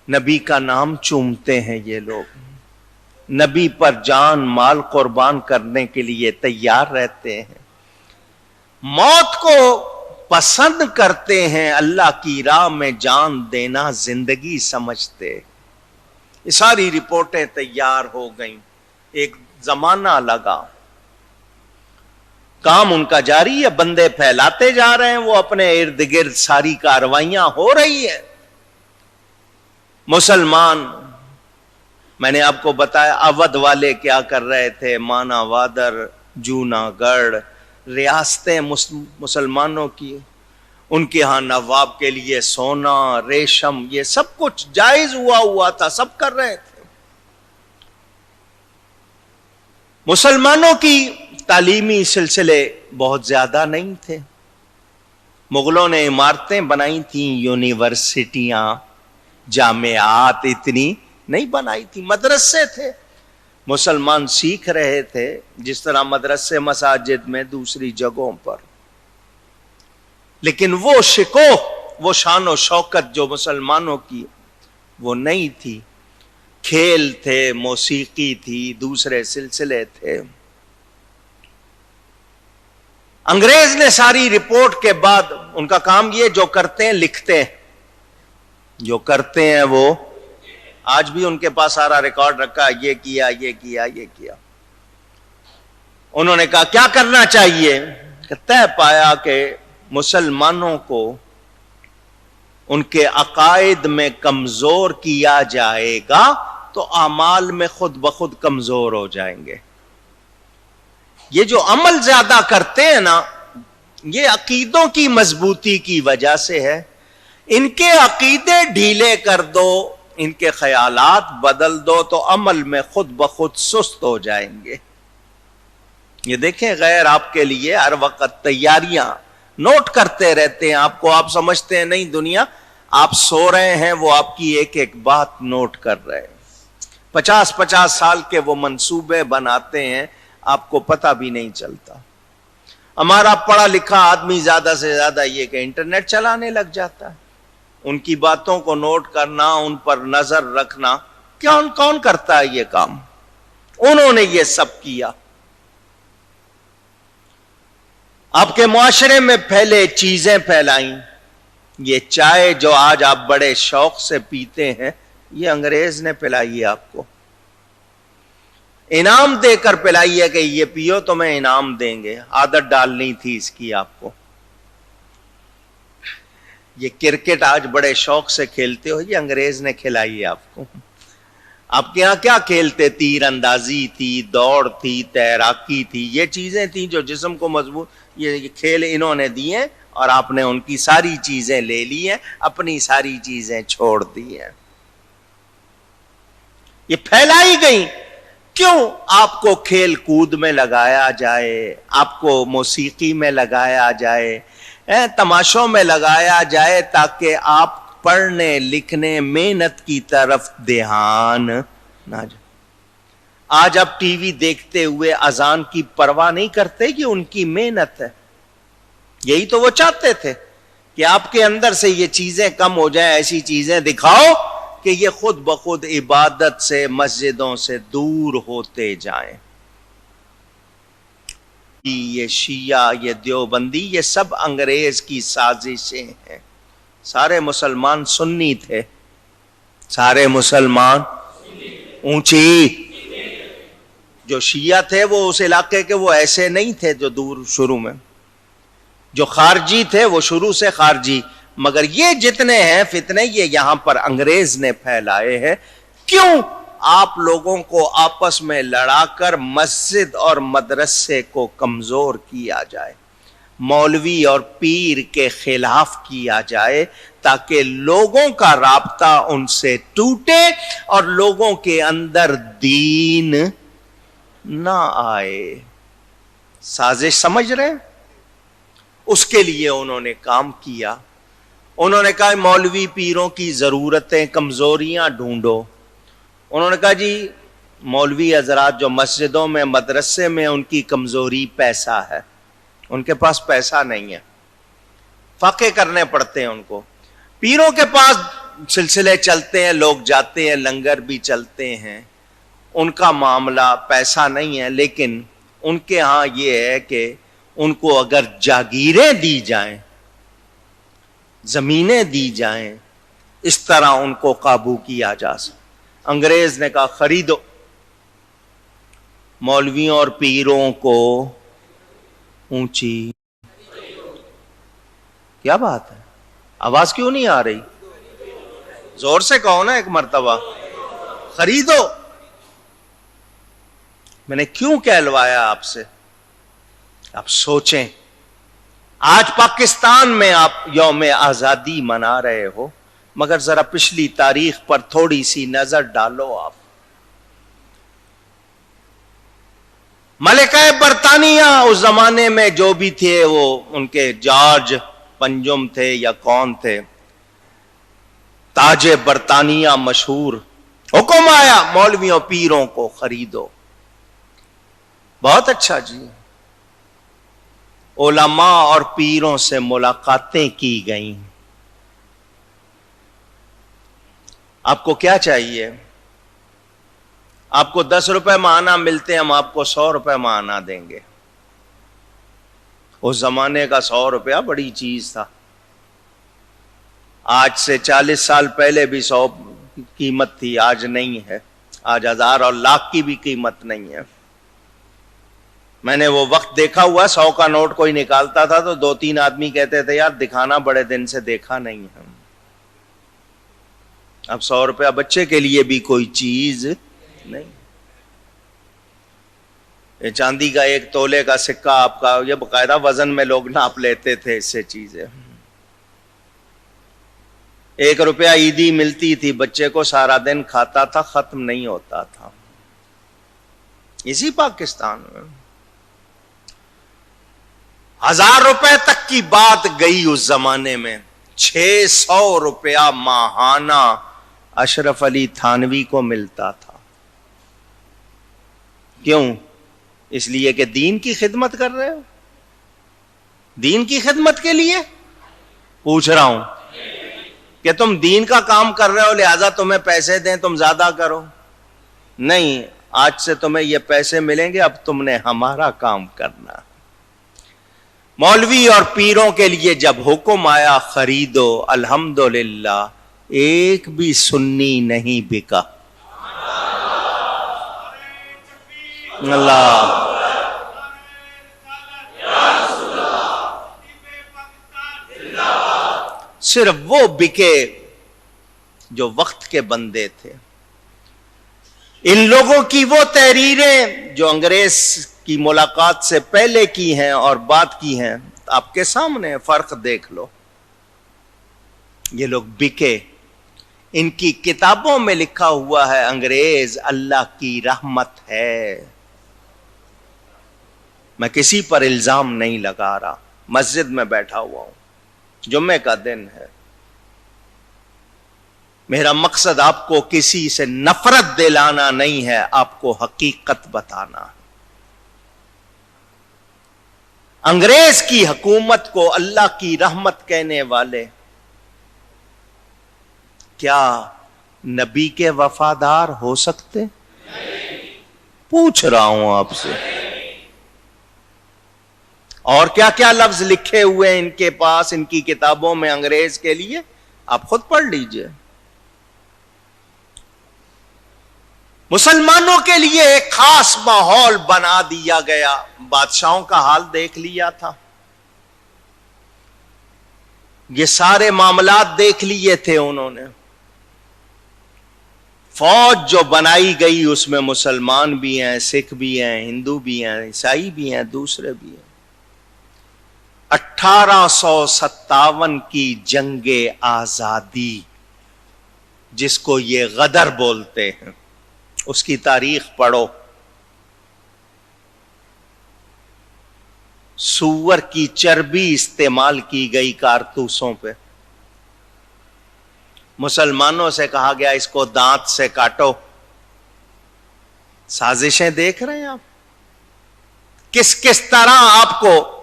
نبی کا نام چومتے ہیں، یہ لوگ نبی پر جان مال قربان کرنے کے لیے تیار رہتے ہیں، موت کو پسند کرتے ہیں، اللہ کی راہ میں جان دینا زندگی سمجھتے۔ یہ ساری رپورٹیں تیار ہو گئیں، ایک زمانہ لگا۔ کام ان کا جاری ہے، بندے پھیلاتے جا رہے ہیں، وہ اپنے ارد گرد ساری کارروائیاں ہو رہی ہیں۔ مسلمان، میں نے آپ کو بتایا اودھ والے کیا کر رہے تھے، مانا وادر، جونا گڑھ، ریاستیں مسلمانوں کی، ان کے ہاں نواب کے لیے سونا، ریشم، یہ سب کچھ جائز ہوا تھا، سب کر رہے تھے۔ مسلمانوں کی تعلیمی سلسلے بہت زیادہ نہیں تھے۔ مغلوں نے عمارتیں بنائی تھیں، یونیورسٹیاں، جامعات اتنی نہیں بنائی تھی، مدرسے تھے، مسلمان سیکھ رہے تھے، جس طرح مدرسے مساجد میں دوسری جگہوں پر، لیکن وہ شکوہ، وہ شان و شوکت جو مسلمانوں کی وہ نہیں تھی۔ کھیل تھے، موسیقی تھی، دوسرے سلسلے تھے۔ انگریز نے ساری رپورٹ کے بعد ان کا کام یہ، جو کرتے ہیں لکھتے ہیں، جو کرتے ہیں وہ آج بھی ان کے پاس سارا ریکارڈ رکھا، یہ کیا، یہ کیا، یہ کیا۔ انہوں نے کہا کیا کرنا چاہیے، کہ طے پایا کہ مسلمانوں کو ان کے عقائد میں کمزور کیا جائے گا تو اعمال میں خود بخود کمزور ہو جائیں گے۔ یہ جو عمل زیادہ کرتے ہیں نا، یہ عقیدوں کی مضبوطی کی وجہ سے ہے۔ ان کے عقیدے ڈھیلے کر دو، ان کے خیالات بدل دو تو عمل میں خود بخود سست ہو جائیں گے۔ یہ دیکھیں، غیر آپ کے لیے ہر وقت تیاریاں نوٹ کرتے رہتے ہیں آپ کو، آپ سمجھتے ہیں نہیں دنیا، آپ سو رہے ہیں، وہ آپ کی ایک ایک بات نوٹ کر رہے ہیں۔ 50 سال کے وہ منصوبے بناتے ہیں، آپ کو پتہ بھی نہیں چلتا۔ ہمارا پڑھا لکھا آدمی زیادہ سے زیادہ یہ کہ انٹرنیٹ چلانے لگ جاتا ہے، ان کی باتوں کو نوٹ کرنا، ان پر نظر رکھنا، کون کرتا ہے یہ کام؟ انہوں نے یہ سب کیا۔ آپ کے معاشرے میں پھیلے چیزیں پھیلائیں، یہ چائے جو آج آپ بڑے شوق سے پیتے ہیں، یہ انگریز نے پلائی ہے آپ کو، انعام دے کر پلائی ہے کہ یہ پیو تو میں انعام دیں گے، عادت ڈالنی تھی اس کی آپ کو۔ یہ کرکٹ آج بڑے شوق سے کھیلتے ہو، یہ انگریز نے کھلائی ہے آپ کو۔ آپ کے ہاں کیا کھیلتے؟ تیر اندازی تھی، دوڑ تھی، تیراکی تھی، یہ چیزیں تھیں جو جسم کو مضبوط، یہ کھیل انہوں نے دیے اور آپ نے ان کی ساری چیزیں لے لی ہیں، اپنی ساری چیزیں چھوڑ دی ہیں۔ یہ پھیلائی گئی، کیوں؟ آپ کو کھیل کود میں لگایا جائے، آپ کو موسیقی میں لگایا جائے، تماشوں میں لگایا جائے، تاکہ آپ پڑھنے لکھنے محنت کی طرف دھیان نہ جائے۔ آج آپ ٹی وی دیکھتے ہوئے اذان کی پرواہ نہیں کرتے کہ ان کی محنت ہے، یہی تو وہ چاہتے تھے کہ آپ کے اندر سے یہ چیزیں کم ہو جائیں، ایسی چیزیں دکھاؤ کہ یہ خود بخود عبادت سے، مسجدوں سے دور ہوتے جائیں۔ یہ شیعہ، یہ دیوبندی، یہ سب انگریز کی سازشیں ہیں۔ سارے مسلمان سنی تھے، سارے مسلمان اونچی، جو شیعہ تھے وہ اس علاقے کے وہ ایسے نہیں تھے جو دور، شروع میں جو خارجی تھے وہ شروع سے خارجی، مگر یہ جتنے ہیں فتنے، یہ یہاں پر انگریز نے پھیلائے ہیں۔ کیوں؟ آپ لوگوں کو آپس میں لڑا کر مسجد اور مدرسے کو کمزور کیا جائے، مولوی اور پیر کے خلاف کیا جائے، تاکہ لوگوں کا رابطہ ان سے ٹوٹے اور لوگوں کے اندر دین نہ آئے۔ سازش سمجھ رہے ہیں؟ اس کے لیے انہوں نے کام کیا۔ انہوں نے کہا مولوی پیروں کی ضرورتیں، کمزوریاں ڈھونڈو۔ انہوں نے کہا جی مولوی حضرات جو مسجدوں میں، مدرسے میں، ان کی کمزوری پیسہ ہے، ان کے پاس پیسہ نہیں ہے، فاقے کرنے پڑتے ہیں ان کو۔ پیروں کے پاس سلسلے چلتے ہیں، لوگ جاتے ہیں، لنگر بھی چلتے ہیں، ان کا معاملہ پیسہ نہیں ہے، لیکن ان کے ہاں یہ ہے کہ ان کو اگر جاگیریں دی جائیں، زمینیں دی جائیں، اس طرح ان کو قابو کیا جا سکے۔ انگریز نے کہا خریدو، مولویوں اور پیروں کو اونچی. کیا بات ہے؟ آواز کیوں نہیں آ رہی؟ زور سے کہو نا ایک مرتبہ. خریدو. میں نے کیوں کہلوایا آپ سے؟ آپ سوچیں. آج پاکستان میں آپ یوم آزادی منا رہے ہو، مگر ذرا پچھلی تاریخ پر تھوڑی سی نظر ڈالو. آپ ملکہ برطانیہ اس زمانے میں جو بھی تھے، وہ ان کے جارج پنجم تھے یا کون تھے، تاج برطانیہ مشہور، حکم آیا مولویوں پیروں کو خریدو. بہت اچھا جی. علماء اور پیروں سے ملاقاتیں کی گئیں. آپ کو کیا چاہیے؟ آپ کو 10 روپے ماہانہ ملتے، ہم آپ کو 100 روپے ماہانہ دیں گے. اس زمانے کا 100 روپیہ بڑی چیز تھا. آج سے 40 سال پہلے بھی 100 قیمت تھی، آج نہیں ہے. آج 1000 اور لاکھ کی بھی قیمت نہیں ہے. میں نے وہ وقت دیکھا ہوا، 100 کا نوٹ کوئی نکالتا تھا تو 2-3 آدمی کہتے تھے یار دکھانا، بڑے دن سے دیکھا نہیں ہے. اب 100 روپیہ بچے کے لیے بھی کوئی چیز نہیں. یہ چاندی کا 1 تولے کا سکہ آپ کا، یہ باقاعدہ وزن میں لوگ ناپ لیتے تھے اس سے چیزیں. 1 روپیہ عیدی ملتی تھی، بچے کو سارا دن کھاتا تھا، ختم نہیں ہوتا تھا. اسی پاکستان میں 1000 روپے تک کی بات گئی اس زمانے میں. 600 روپیہ ماہانہ اشرف علی تھانوی کو ملتا تھا. کیوں؟ اس لیے کہ دین کی خدمت کر رہے ہو. دین کی خدمت کے لیے پوچھ رہا ہوں کہ تم دین کا کام کر رہے ہو لہذا تمہیں پیسے دیں تم زیادہ کرو. نہیں، آج سے تمہیں یہ پیسے ملیں گے، اب تم نے ہمارا کام کرنا. مولوی اور پیروں کے لیے جب حکم آیا خریدو، الحمدللہ ایک بھی سنی نہیں بکا. اللہ صرف وہ بکے جو وقت کے بندے تھے. ان لوگوں کی وہ تحریریں جو انگریز کی ملاقات سے پہلے کی ہیں اور بعد کی ہیں، آپ کے سامنے فرق دیکھ لو. یہ لوگ بکے. ان کی کتابوں میں لکھا ہوا ہے انگریز اللہ کی رحمت ہے. میں کسی پر الزام نہیں لگا رہا. مسجد میں بیٹھا ہوا ہوں، جمعے کا دن ہے. میرا مقصد آپ کو کسی سے نفرت دلانا نہیں ہے، آپ کو حقیقت بتانا. انگریز کی حکومت کو اللہ کی رحمت کہنے والے کیا نبی کے وفادار ہو سکتے؟ پوچھ رہا ہوں آپ سے. اور کیا کیا لفظ لکھے ہوئے ان کے پاس، ان کی کتابوں میں انگریز کے لیے، آپ خود پڑھ لیجئے. مسلمانوں کے لیے ایک خاص ماحول بنا دیا گیا. بادشاہوں کا حال دیکھ لیا تھا، یہ سارے معاملات دیکھ لیے تھے انہوں نے. فوج جو بنائی گئی اس میں مسلمان بھی ہیں، سکھ بھی ہیں، ہندو بھی ہیں، عیسائی بھی ہیں، دوسرے بھی ہیں. 1857 کی جنگ آزادی جس کو یہ غدر بولتے ہیں، اس کی تاریخ پڑھو. سور کی چربی استعمال کی گئی کارتوسوں پہ. مسلمانوں سے کہا گیا اس کو دانت سے کاٹو. سازشیں دیکھ رہے ہیں آپ کس کس طرح آپ کو.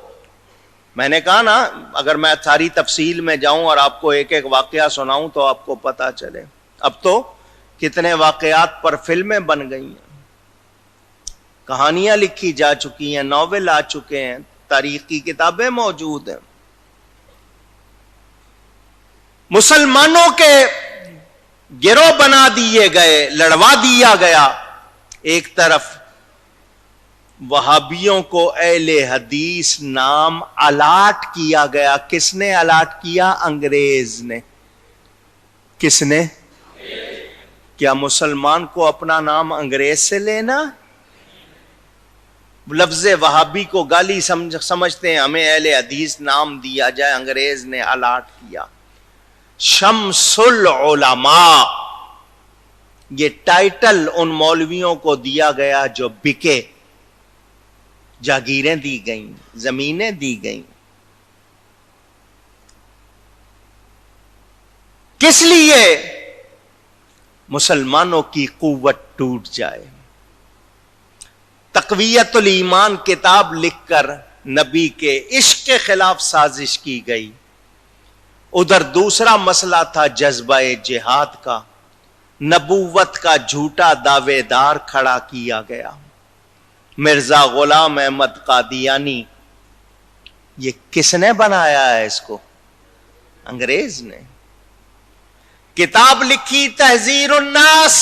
میں نے کہا نا اگر میں ساری تفصیل میں جاؤں اور آپ کو ایک ایک واقعہ سناؤں تو آپ کو پتا چلے. اب تو کتنے واقعات پر فلمیں بن گئی ہیں، کہانیاں لکھی جا چکی ہیں، ناول آ چکے ہیں، تاریخ کی کتابیں موجود ہیں. مسلمانوں کے گروہ بنا دیے گئے، لڑوا دیا گیا. ایک طرف وہابیوں کو اہل حدیث نام الاٹ کیا گیا. کس نے الاٹ کیا؟ انگریز نے. کس نے؟ کیا مسلمان کو اپنا نام انگریز سے لینا؟ لفظ وہابی کو گالی سمجھتے ہیں. ہمیں اہل حدیث نام دیا جائے. انگریز نے الاٹ کیا. شمس العلماء یہ ٹائٹل ان مولویوں کو دیا گیا جو بکے. جاگیریں دی گئیں، زمینیں دی گئیں. کس لیے؟ مسلمانوں کی قوت ٹوٹ جائے. تقویت الایمان کتاب لکھ کر نبی کے عشق کے خلاف سازش کی گئی. ادھر دوسرا مسئلہ تھا جذبہ جہاد کا. نبوت کا جھوٹا دعوے دار کھڑا کیا گیا. مرزا غلام احمد قادیانی. یہ کس نے بنایا ہے اس کو؟ انگریز نے. کتاب لکھی تحذیر الناس.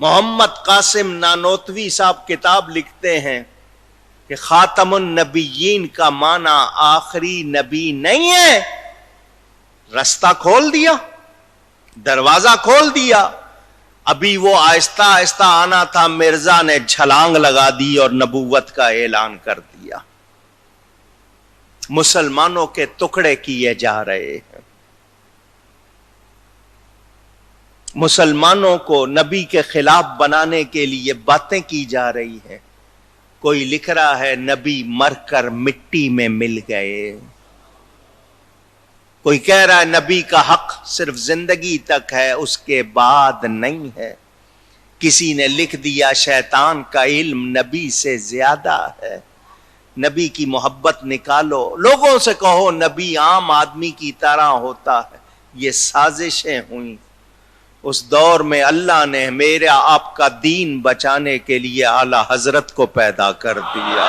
محمد قاسم نانوتوی صاحب کتاب لکھتے ہیں کہ خاتم النبیین کا معنی آخری نبی نہیں ہے. رستہ کھول دیا، دروازہ کھول دیا. ابھی وہ آہستہ آہستہ آنا تھا، مرزا نے چھلانگ لگا دی اور نبوت کا اعلان کر دیا. مسلمانوں کے ٹکڑے کیے جا رہے ہیں. مسلمانوں کو نبی کے خلاف بنانے کے لیے باتیں کی جا رہی ہیں. کوئی لکھ رہا ہے نبی مر کر مٹی میں مل گئے. کوئی کہہ رہا ہے نبی کا حق صرف زندگی تک ہے، اس کے بعد نہیں ہے. کسی نے لکھ دیا شیطان کا علم نبی سے زیادہ ہے. نبی کی محبت نکالو. لوگوں سے کہو نبی عام آدمی کی طرح ہوتا ہے. یہ سازشیں ہوئیں. اس دور میں اللہ نے میرا آپ کا دین بچانے کے لیے اعلی حضرت کو پیدا کر دیا.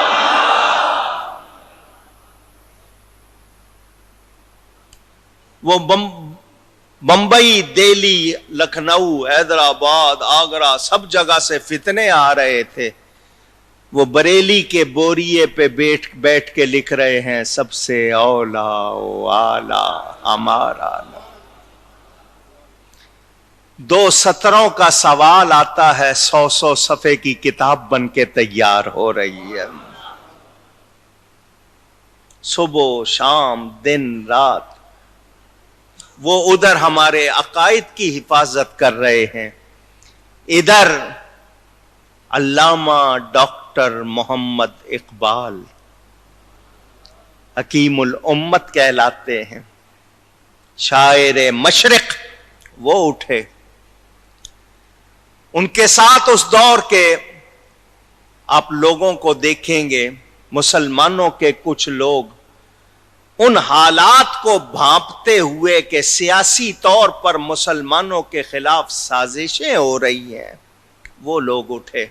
وہ بمبئی، دہلی، لکھنؤ، حیدرآباد، آگرہ سب جگہ سے فتنے آ رہے تھے. وہ بریلی کے بوریے پہ بیٹھ کے لکھ رہے ہیں سب سے اولا و اعلی ہمارا. 2 سطروں کا سوال آتا ہے، 100 صفحے کی کتاب بن کے تیار ہو رہی ہے. صبح شام دن رات وہ ادھر ہمارے عقائد کی حفاظت کر رہے ہیں. ادھر علامہ ڈاکٹر محمد اقبال حکیم الامت کہلاتے ہیں، شاعر مشرق. وہ اٹھے. ان کے ساتھ اس دور کے آپ لوگوں کو دیکھیں گے، مسلمانوں کے کچھ لوگ ان حالات کو بھانپتے ہوئے کہ سیاسی طور پر مسلمانوں کے خلاف سازشیں ہو رہی ہیں، وہ لوگ اٹھے.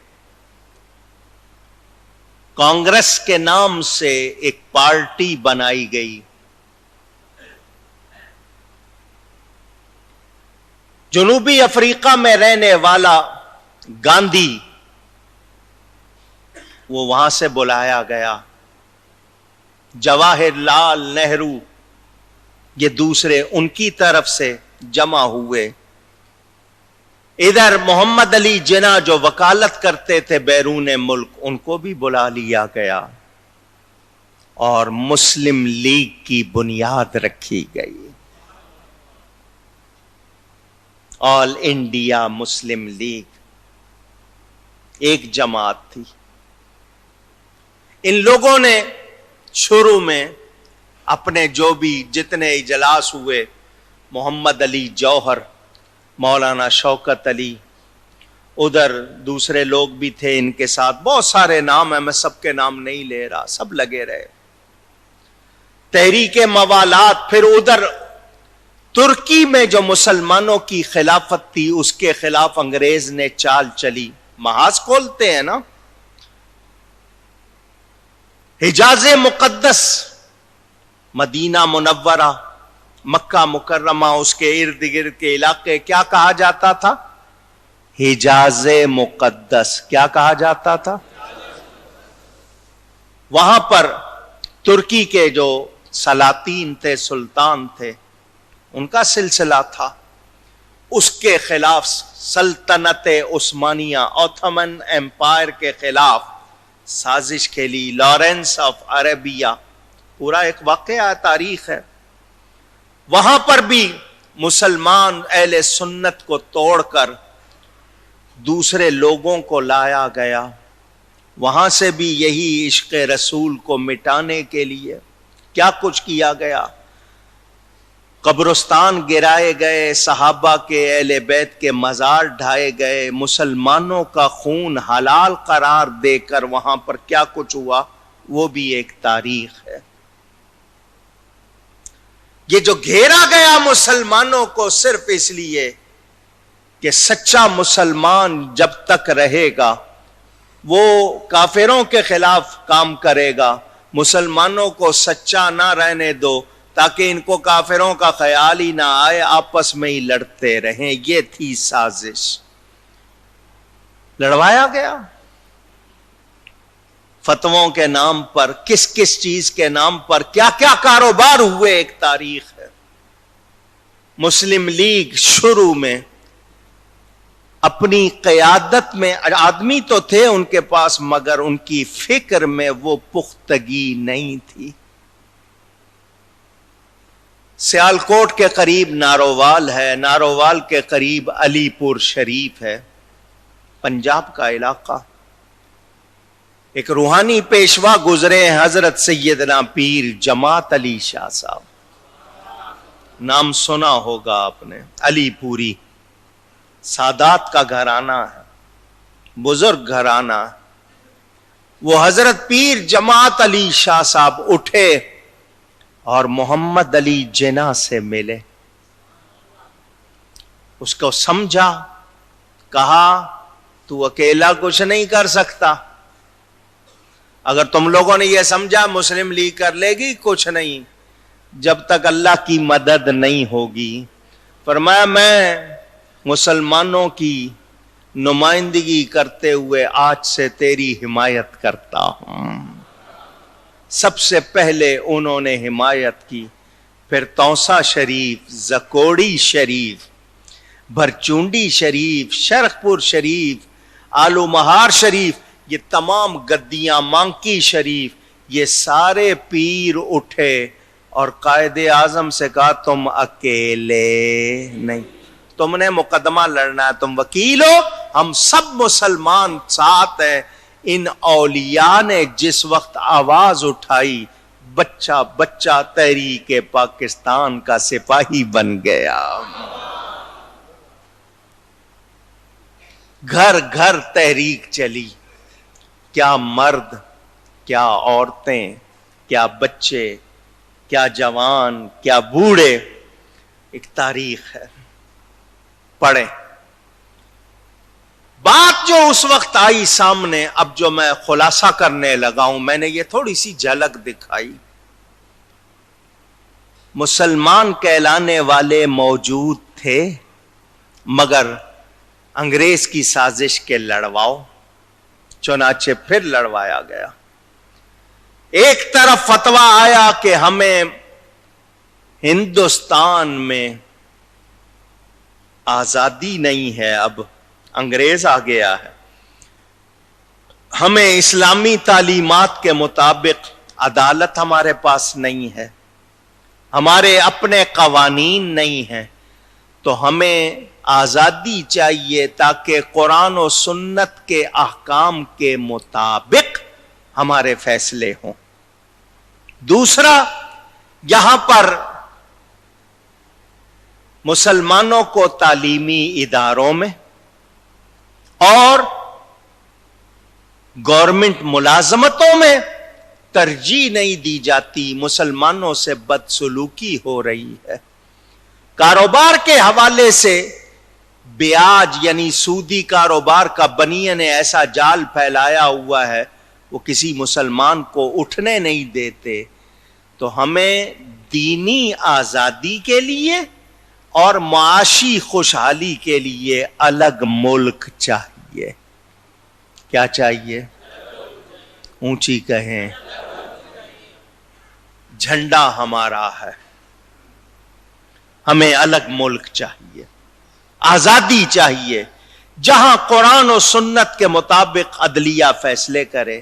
کانگریس کے نام سے ایک پارٹی بنائی گئی. جنوبی افریقہ میں رہنے والا گاندھی، وہ وہاں سے بلایا گیا. جواہر لال نہرو یہ دوسرے ان کی طرف سے جمع ہوئے. ادھر محمد علی جناح جو وکالت کرتے تھے بیرون ملک، ان کو بھی بلا لیا گیا اور مسلم لیگ کی بنیاد رکھی گئی. آل انڈیا مسلم لیگ ایک جماعت تھی. ان لوگوں نے شروع میں اپنے جو بھی جتنے اجلاس ہوئے، محمد علی جوہر، مولانا شوکت علی، ادھر دوسرے لوگ بھی تھے ان کے ساتھ، بہت سارے نام ہیں، میں سب کے نام نہیں لے رہا، سب لگے رہے. تحریک موالات. پھر ادھر ترکی میں جو مسلمانوں کی خلافت تھی اس کے خلاف انگریز نے چال چلی. محاذ کھولتے ہیں نا. حجاز مقدس، مدینہ منورہ، مکہ مکرمہ، اس کے ارد گرد کے علاقے کیا کہا جاتا تھا؟ حجاز مقدس کیا کہا جاتا تھا؟ وہاں پر ترکی کے جو سلاطین تھے، سلطان تھے، ان کا سلسلہ تھا، اس کے خلاف سلطنت عثمانیہ، اوتھمن ایمپائر کے خلاف سازش کھیلی. لارنس آف عربیہ، پورا ایک واقعہ تاریخ ہے. وہاں پر بھی مسلمان اہل سنت کو توڑ کر دوسرے لوگوں کو لایا گیا. وہاں سے بھی یہی عشق رسول کو مٹانے کے لیے کیا کچھ کیا گیا. قبرستان گرائے گئے، صحابہ کے اہل بیت کے مزار ڈھائے گئے، مسلمانوں کا خون حلال قرار دے کر وہاں پر کیا کچھ ہوا وہ بھی ایک تاریخ ہے. یہ جو گھیرا گیا مسلمانوں کو صرف اس لیے کہ سچا مسلمان جب تک رہے گا وہ کافروں کے خلاف کام کرے گا، مسلمانوں کو سچا نہ رہنے دو تاکہ ان کو کافروں کا خیال ہی نہ آئے، آپس میں ہی لڑتے رہیں. یہ تھی سازش. لڑوایا گیا فتووں کے نام پر، کس کس چیز کے نام پر کیا کیا کاروبار ہوئے، ایک تاریخ ہے. مسلم لیگ شروع میں اپنی قیادت میں آدمی تو تھے ان کے پاس، مگر ان کی فکر میں وہ پختگی نہیں تھی. سیالکوٹ کے قریب نارووال ہے، نارووال کے قریب علی پور شریف ہے، پنجاب کا علاقہ. ایک روحانی پیشوا گزرے ہیں، حضرت سیدنا پیر جماعت علی شاہ صاحب، نام سنا ہوگا آپ نے. علی پوری سادات کا گھرانہ ہے، بزرگ گھرانہ. وہ حضرت پیر جماعت علی شاہ صاحب اٹھے اور محمد علی جناح سے ملے. اس کو سمجھا، کہا تو اکیلا کچھ نہیں کر سکتا. اگر تم لوگوں نے یہ سمجھا مسلم لیگ کر لے گی، کچھ نہیں جب تک اللہ کی مدد نہیں ہوگی. فرمایا میں مسلمانوں کی نمائندگی کرتے ہوئے آج سے تیری حمایت کرتا ہوں. سب سے پہلے انہوں نے حمایت کی، پھر توسا شریف، زکوڑی شریف، بھرچونڈی شریف، شرخ پور شریف، آلو مہار شریف، یہ تمام گدیاں، مانکی شریف، یہ سارے پیر اٹھے اور قائد اعظم سے کہا تم اکیلے نہیں، تم نے مقدمہ لڑنا ہے، تم وکیل ہو، ہم سب مسلمان ساتھ ہیں. ان اولیاء نے جس وقت آواز اٹھائی، بچہ بچہ تحریک پاکستان کا سپاہی بن گیا. گھر گھر تحریک چلی. کیا مرد، کیا عورتیں، کیا بچے، کیا جوان، کیا بوڑھے. ایک تاریخ ہے، پڑھیں. بات جو اس وقت آئی سامنے، اب جو میں خلاصہ کرنے لگا ہوں، میں نے یہ تھوڑی سی جھلک دکھائی. مسلمان کہلانے والے موجود تھے، مگر انگریز کی سازش کے لڑواؤ، چنانچہ پھر لڑوایا گیا. ایک طرف فتویٰ آیا کہ ہمیں ہندوستان میں آزادی نہیں ہے، اب انگریز آ گیا ہے، ہمیں اسلامی تعلیمات کے مطابق عدالت ہمارے پاس نہیں ہے، ہمارے اپنے قوانین نہیں ہیں، تو ہمیں آزادی چاہیے تاکہ قرآن و سنت کے احکام کے مطابق ہمارے فیصلے ہوں. دوسرا، یہاں پر مسلمانوں کو تعلیمی اداروں میں اور گورنمنٹ ملازمتوں میں ترجیح نہیں دی جاتی، مسلمانوں سے بدسلوکی ہو رہی ہے. کاروبار کے حوالے سے بیاج یعنی سودی کاروبار کا بنیے نے ایسا جال پھیلایا ہوا ہے، وہ کسی مسلمان کو اٹھنے نہیں دیتے. تو ہمیں دینی آزادی کے لیے اور معاشی خوشحالی کے لیے الگ ملک چاہیے. کیا چاہیے؟ اونچی کہیں. جھنڈا ہمارا ہے، ہمیں الگ ملک چاہیے، آزادی چاہیے جہاں قرآن و سنت کے مطابق عدلیہ فیصلے کرے،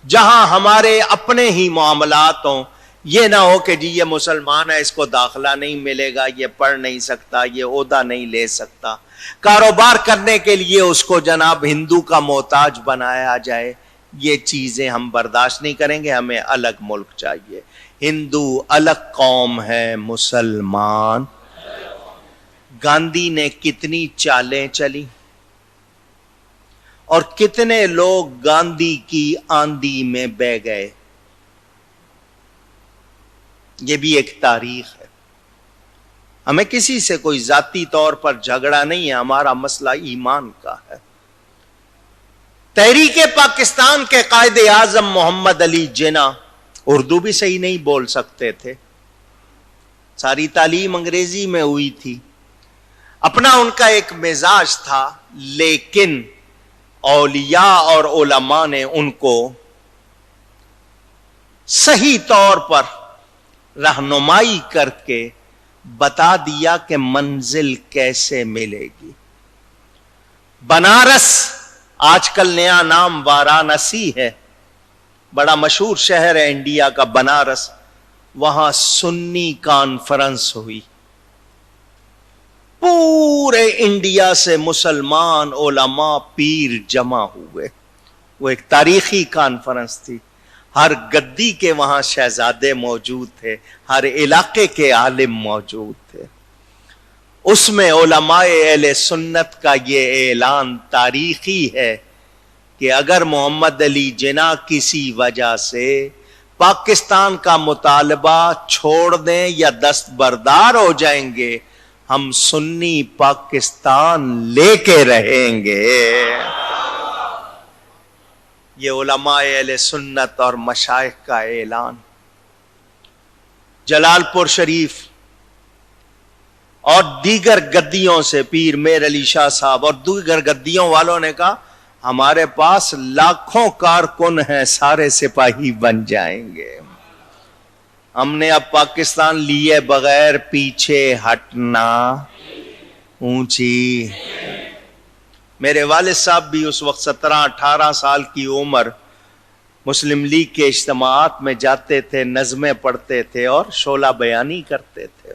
جہاں ہمارے اپنے ہی معاملات ہوں. یہ نہ ہو کہ جی یہ مسلمان ہے، اس کو داخلہ نہیں ملے گا، یہ پڑھ نہیں سکتا، یہ عہدہ نہیں لے سکتا. کاروبار کرنے کے لیے اس کو جناب ہندو کا محتاج بنایا جائے. یہ چیزیں ہم برداشت نہیں کریں گے. ہمیں الگ ملک چاہیے. ہندو الگ قوم ہے، مسلمان. گاندھی نے کتنی چالیں چلی اور کتنے لوگ گاندھی کی آندھی میں بہہ گئے. یہ بھی ایک تاریخ ہے. ہمیں کسی سے کوئی ذاتی طور پر جھگڑا نہیں ہے، ہمارا مسئلہ ایمان کا ہے. تحریک پاکستان کے قائد اعظم محمد علی جناح اردو بھی صحیح نہیں بول سکتے تھے، ساری تعلیم انگریزی میں ہوئی تھی. اپنا ان کا ایک مزاج تھا، لیکن اولیاء اور علماء نے ان کو صحیح طور پر رہنمائی کر کے بتا دیا کہ منزل کیسے ملے گی. بنارس، آج کل نیا نام وارانسی ہے، بڑا مشہور شہر ہے انڈیا کا بنارس. وہاں سنی کانفرنس ہوئی، پورے انڈیا سے مسلمان علماء پیر جمع ہوئے. وہ ایک تاریخی کانفرنس تھی. ہر گدی کے وہاں شہزادے موجود تھے، ہر علاقے کے عالم موجود تھے. اس میں علماء اہل سنت کا یہ اعلان تاریخی ہے کہ اگر محمد علی جناح کسی وجہ سے پاکستان کا مطالبہ چھوڑ دیں یا دستبردار ہو جائیں گے، ہم سنی پاکستان لے کے رہیں گے. یہ علماء اہل سنت اور مشائخ کا اعلان. جلال پور شریف اور دیگر گدیوں سے، پیر میر علی شاہ صاحب اور دیگر گدیوں والوں نے کہا ہمارے پاس لاکھوں کارکن ہیں، سارے سپاہی بن جائیں گے. ہم نے اب پاکستان لیے بغیر پیچھے ہٹنا. اونچی. میرے والد صاحب بھی اس وقت 17-18 سال کی عمر مسلم لیگ کے اجتماعات میں جاتے تھے، نظمیں پڑھتے تھے اور شعلہ بیانی کرتے تھے.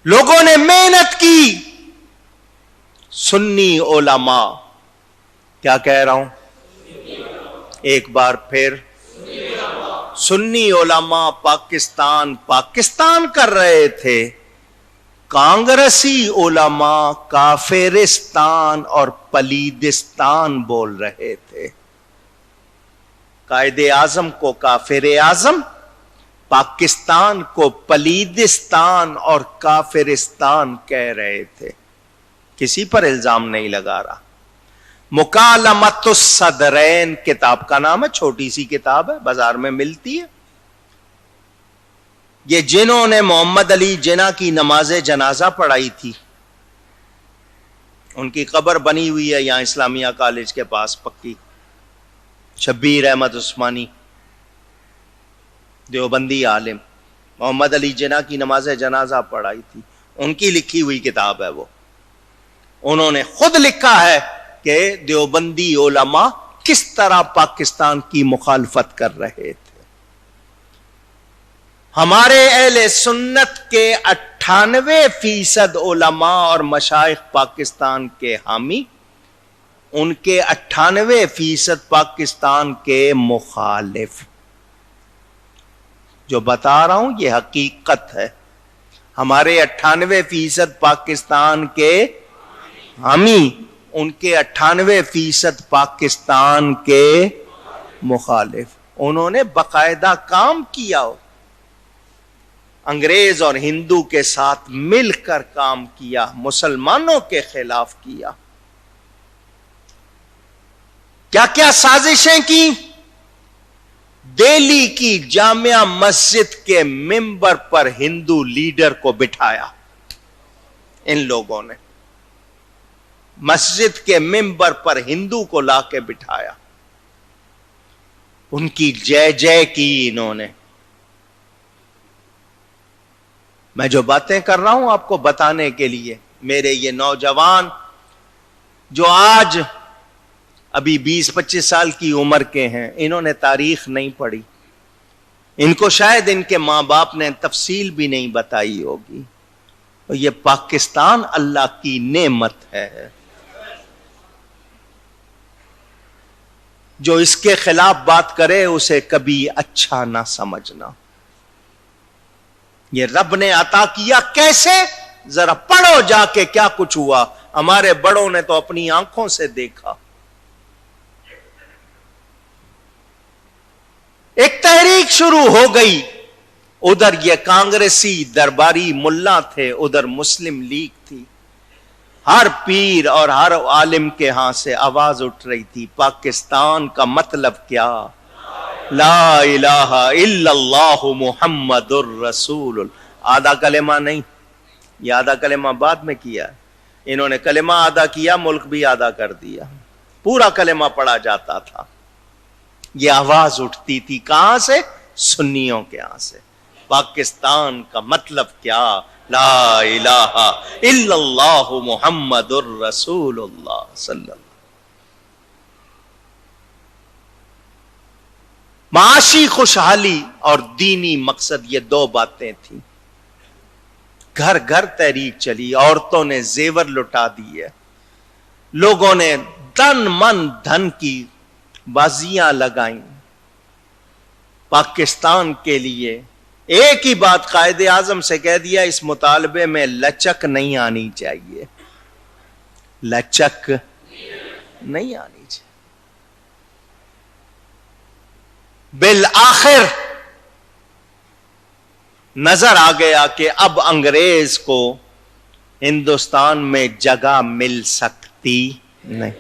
لوگوں نے محنت کی. سنی علماء، کیا کہہ رہا ہوں ایک بار پھر، سنی علماء پاکستان کر رہے تھے. کانگریسی علماء کافرستان اور پلیدستان بول رہے تھے. قائد اعظم کو کافر اعظم، پاکستان کو پلیدستان اور کافرستان کہہ رہے تھے. کسی پر الزام نہیں لگا رہا. مکالمت الصدرین کتاب کا نام ہے، چھوٹی سی کتاب ہے، بازار میں ملتی ہے. یہ جنہوں نے محمد علی جناح کی نماز جنازہ پڑھائی تھی، ان کی قبر بنی ہوئی ہے یہاں اسلامیہ کالج کے پاس پکی. شبیر احمد عثمانی، دیوبندی عالم، محمد علی جناح کی نماز جنازہ پڑھائی تھی. ان کی لکھی ہوئی کتاب ہے وہ. انہوں نے خود لکھا ہے کہ دیوبندی علماء کس طرح پاکستان کی مخالفت کر رہے تھے. ہمارے اہل سنت کے 98% علماء اور مشائخ پاکستان کے حامی، ان کے 98% پاکستان کے مخالف. جو بتا رہا ہوں یہ حقیقت ہے. ہمارے 98% پاکستان کے حامی، ان کے 98% پاکستان کے مخالف. انہوں نے باقاعدہ کام کیا، انگریز اور ہندو کے ساتھ مل کر کام کیا، مسلمانوں کے خلاف کیا. کیا کیا سازشیں کی. دہلی کی جامع مسجد کے ممبر پر ہندو لیڈر کو بٹھایا ان لوگوں نے، مسجد کے ممبر پر ہندو کو لا کے بٹھایا، ان کی جے جے کی انہوں نے۔ میں جو باتیں کر رہا ہوں آپ کو بتانے کے لیے، میرے یہ نوجوان جو آج ابھی 20-25 سال کی عمر کے ہیں، انہوں نے تاریخ نہیں پڑھی، ان کو شاید ان کے ماں باپ نے تفصیل بھی نہیں بتائی ہوگی، اور یہ پاکستان اللہ کی نعمت ہے۔ جو اس کے خلاف بات کرے اسے کبھی اچھا نہ سمجھنا۔ یہ رب نے عطا کیا کیسے؟ ذرا پڑھو جا کے کیا کچھ ہوا، ہمارے بڑوں نے تو اپنی آنکھوں سے دیکھا۔ ایک تحریک شروع ہو گئی، ادھر یہ کانگریسی درباری ملا تھے، ادھر مسلم لیگ تھی، ہر پیر اور ہر عالم کے ہاں سے آواز اٹھ رہی تھی، پاکستان کا مطلب کیا؟ لا الہ الا اللہ محمد الرسول اللہ۔ آدھا کلمہ نہیں، یہ آدھا کلمہ بعد میں کیا، انہوں نے کلمہ آدھا کیا، ملک بھی آدھا کر دیا، پورا کلمہ پڑھا جاتا تھا۔ یہ آواز اٹھتی تھی کہاں سے؟ سنیوں کے ہاں سے، پاکستان کا مطلب کیا؟ لا الہ الا اللہ محمد الرسول اللہ صلی اللہ علیہ وسلم۔ معاشی خوشحالی اور دینی مقصد، یہ دو باتیں تھیں۔ گھر گھر تحریک چلی، عورتوں نے زیور لٹا دیے، لوگوں نے تن من دھن کی بازیاں لگائیں پاکستان کے لیے۔ ایک ہی بات قائد اعظم سے کہہ دیا، اس مطالبے میں لچک نہیں آنی چاہیے، لچک نہیں آنی چاہیے۔ بالآخر نظر آ گیا کہ اب انگریز کو ہندوستان میں جگہ مل سکتی نہیں۔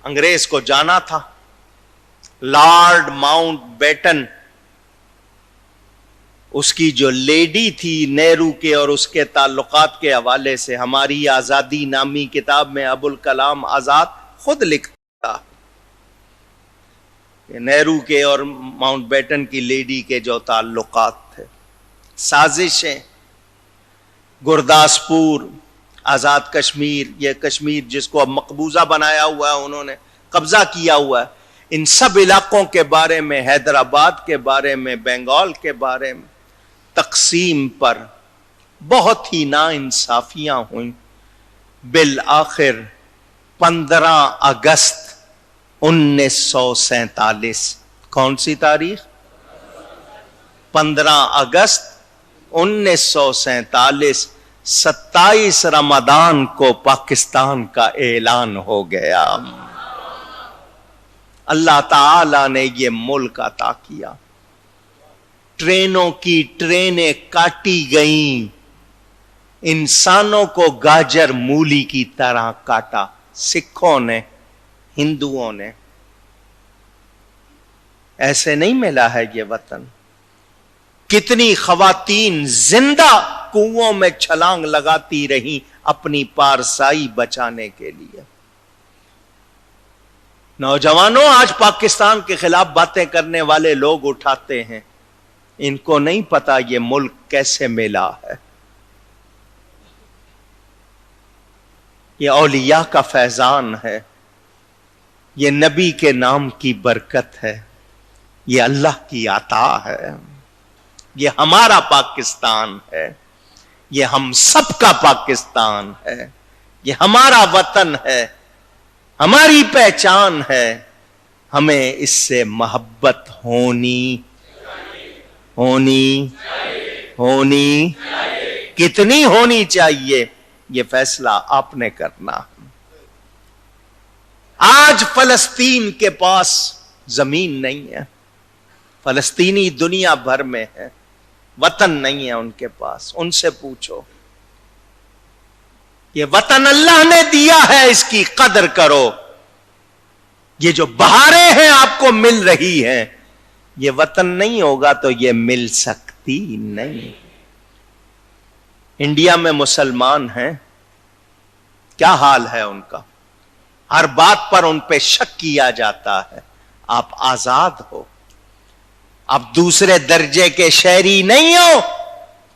انگریز کو جانا تھا۔ لارڈ ماؤنٹ بیٹن، اس کی جو لیڈی تھی نہرو کے اور اس کے تعلقات کے حوالے سے، ہماری آزادی نامی کتاب میں ابوالکلام آزاد خود لکھتا کہ نہرو کے اور ماؤنٹ بیٹن کی لیڈی کے جو تعلقات تھے، سازشیں، گرداسپور، آزاد کشمیر، یہ کشمیر جس کو اب مقبوضہ بنایا ہوا ہے، انہوں نے قبضہ کیا ہوا ہے، ان سب علاقوں کے بارے میں، حیدرآباد کے بارے میں، بنگال کے بارے میں تقسیم پر بہت ہی ناانصافیاں ہوئیں۔ بالآخر 15 اگست 1947، کون سی تاریخ؟ 15 اگست 1947، 27 رمضان کو پاکستان کا اعلان ہو گیا۔ اللہ تعالی نے یہ ملک عطا کیا۔ ٹرینوں کی ٹرینیں کاٹی گئیں، انسانوں کو گاجر مولی کی طرح کاٹا، سکھوں نے، ہندوؤں نے۔ ایسے نہیں ملا ہے یہ وطن۔ کتنی خواتین زندہ کنوؤں میں چھلانگ لگاتی رہیں اپنی پارسائی بچانے کے لیے۔ نوجوانوں، آج پاکستان کے خلاف باتیں کرنے والے لوگ اٹھاتے ہیں، ان کو نہیں پتا یہ ملک کیسے ملا ہے۔ یہ اولیاء کا فیضان ہے، یہ نبی کے نام کی برکت ہے، یہ اللہ کی عطا ہے، یہ ہمارا پاکستان ہے، یہ ہم سب کا پاکستان ہے، یہ ہمارا وطن ہے، ہماری پہچان ہے۔ ہمیں اس سے محبت ہونی کتنی ہونی چاہیے، یہ فیصلہ آپ نے کرنا۔ آج فلسطین کے پاس زمین نہیں ہے، فلسطینی دنیا بھر میں ہے، وطن نہیں ہے ان کے پاس۔ ان سے پوچھو، یہ وطن اللہ نے دیا ہے، اس کی قدر کرو۔ یہ جو بہاریں ہیں آپ کو مل رہی ہیں، یہ وطن نہیں ہوگا تو یہ مل سکتی نہیں۔ انڈیا میں مسلمان ہیں، کیا حال ہے ان کا؟ ہر بات پر ان پہ شک کیا جاتا ہے۔ آپ آزاد ہو، آپ دوسرے درجے کے شہری نہیں ہو۔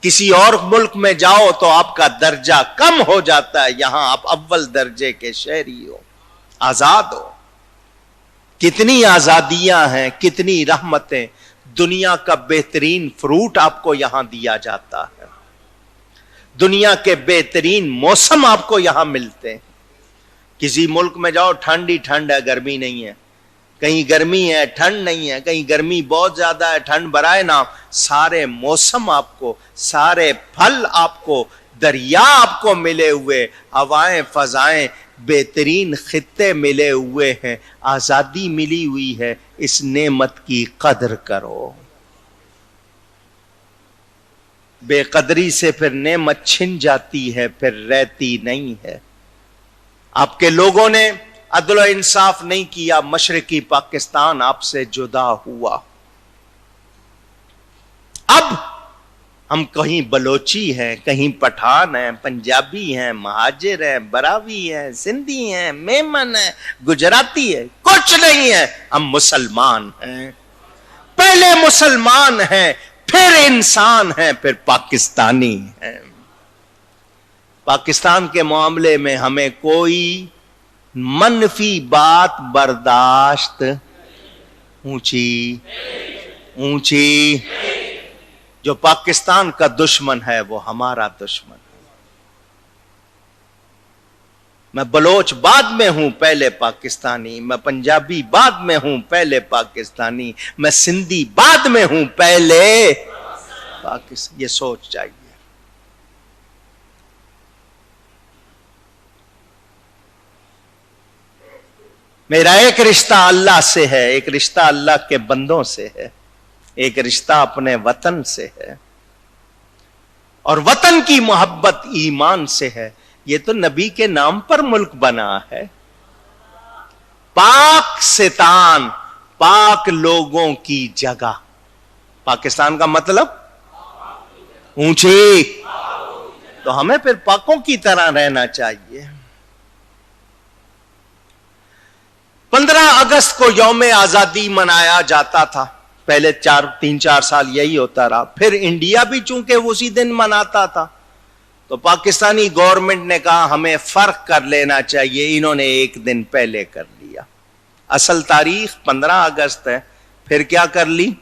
کسی اور ملک میں جاؤ تو آپ کا درجہ کم ہو جاتا ہے، یہاں آپ اول درجے کے شہری ہو، آزاد ہو۔ کتنی آزادیاں ہیں، کتنی رحمتیں، دنیا کا بہترین فروٹ آپ کو یہاں دیا جاتا ہے، دنیا کے بہترین موسم آپ کو یہاں ملتے ہیں۔ کسی ملک میں جاؤ ٹھنڈ ہی ٹھنڈ ہے، گرمی نہیں ہے، کہیں گرمی ہے ٹھنڈ نہیں ہے، کہیں گرمی بہت زیادہ ہے ٹھنڈ برائے نام۔ سارے موسم آپ کو، سارے پھل آپ کو، دریا آپ کو ملے ہوئے، ہوائیں فضائیں، بہترین خطے ملے ہوئے ہیں، آزادی ملی ہوئی ہے۔ اس نعمت کی قدر کرو، بے قدری سے پھر نعمت چھن جاتی ہے، پھر رہتی نہیں ہے۔ آپ کے لوگوں نے عدل و انصاف نہیں کیا، مشرقی پاکستان آپ سے جدا ہوا۔ اب ہم کہیں بلوچی ہیں، کہیں پٹھان ہیں، پنجابی ہیں، مہاجر ہیں، براوی ہیں، سندھی ہیں، میمن ہیں، گجراتی ہے، کچھ نہیں ہے، ہم مسلمان ہیں۔ پہلے مسلمان ہیں، پھر انسان ہیں، پھر پاکستانی ہیں۔ پاکستان کے معاملے میں ہمیں کوئی منفی بات برداشت، اونچی جو پاکستان کا دشمن ہے وہ ہمارا دشمن ہے۔ میں بلوچ بعد میں ہوں پہلے پاکستانی، میں پنجابی بعد میں ہوں پہلے پاکستانی، میں سندھی بعد میں ہوں پہلے پاکستانی۔ یہ سوچ چاہیے۔ میرا ایک رشتہ اللہ سے ہے، ایک رشتہ اللہ کے بندوں سے ہے، ایک رشتہ اپنے وطن سے ہے، اور وطن کی محبت ایمان سے ہے۔ یہ تو نبی کے نام پر ملک بنا ہے۔ پاکستان، پاک لوگوں کی جگہ۔ پاکستان کا مطلب اونچی، تو ہمیں پھر پاکوں کی طرح رہنا چاہیے۔ 15 اگست کو یوم آزادی منایا جاتا تھا، پہلے 3-4 سال یہی ہوتا رہا، پھر انڈیا بھی چونکہ اسی دن مناتا تھا، تو پاکستانی گورنمنٹ نے کہا ہمیں فرق کر لینا چاہیے، انہوں نے ایک دن پہلے کر لیا۔ اصل تاریخ 15 اگست ہے، پھر کیا کر لی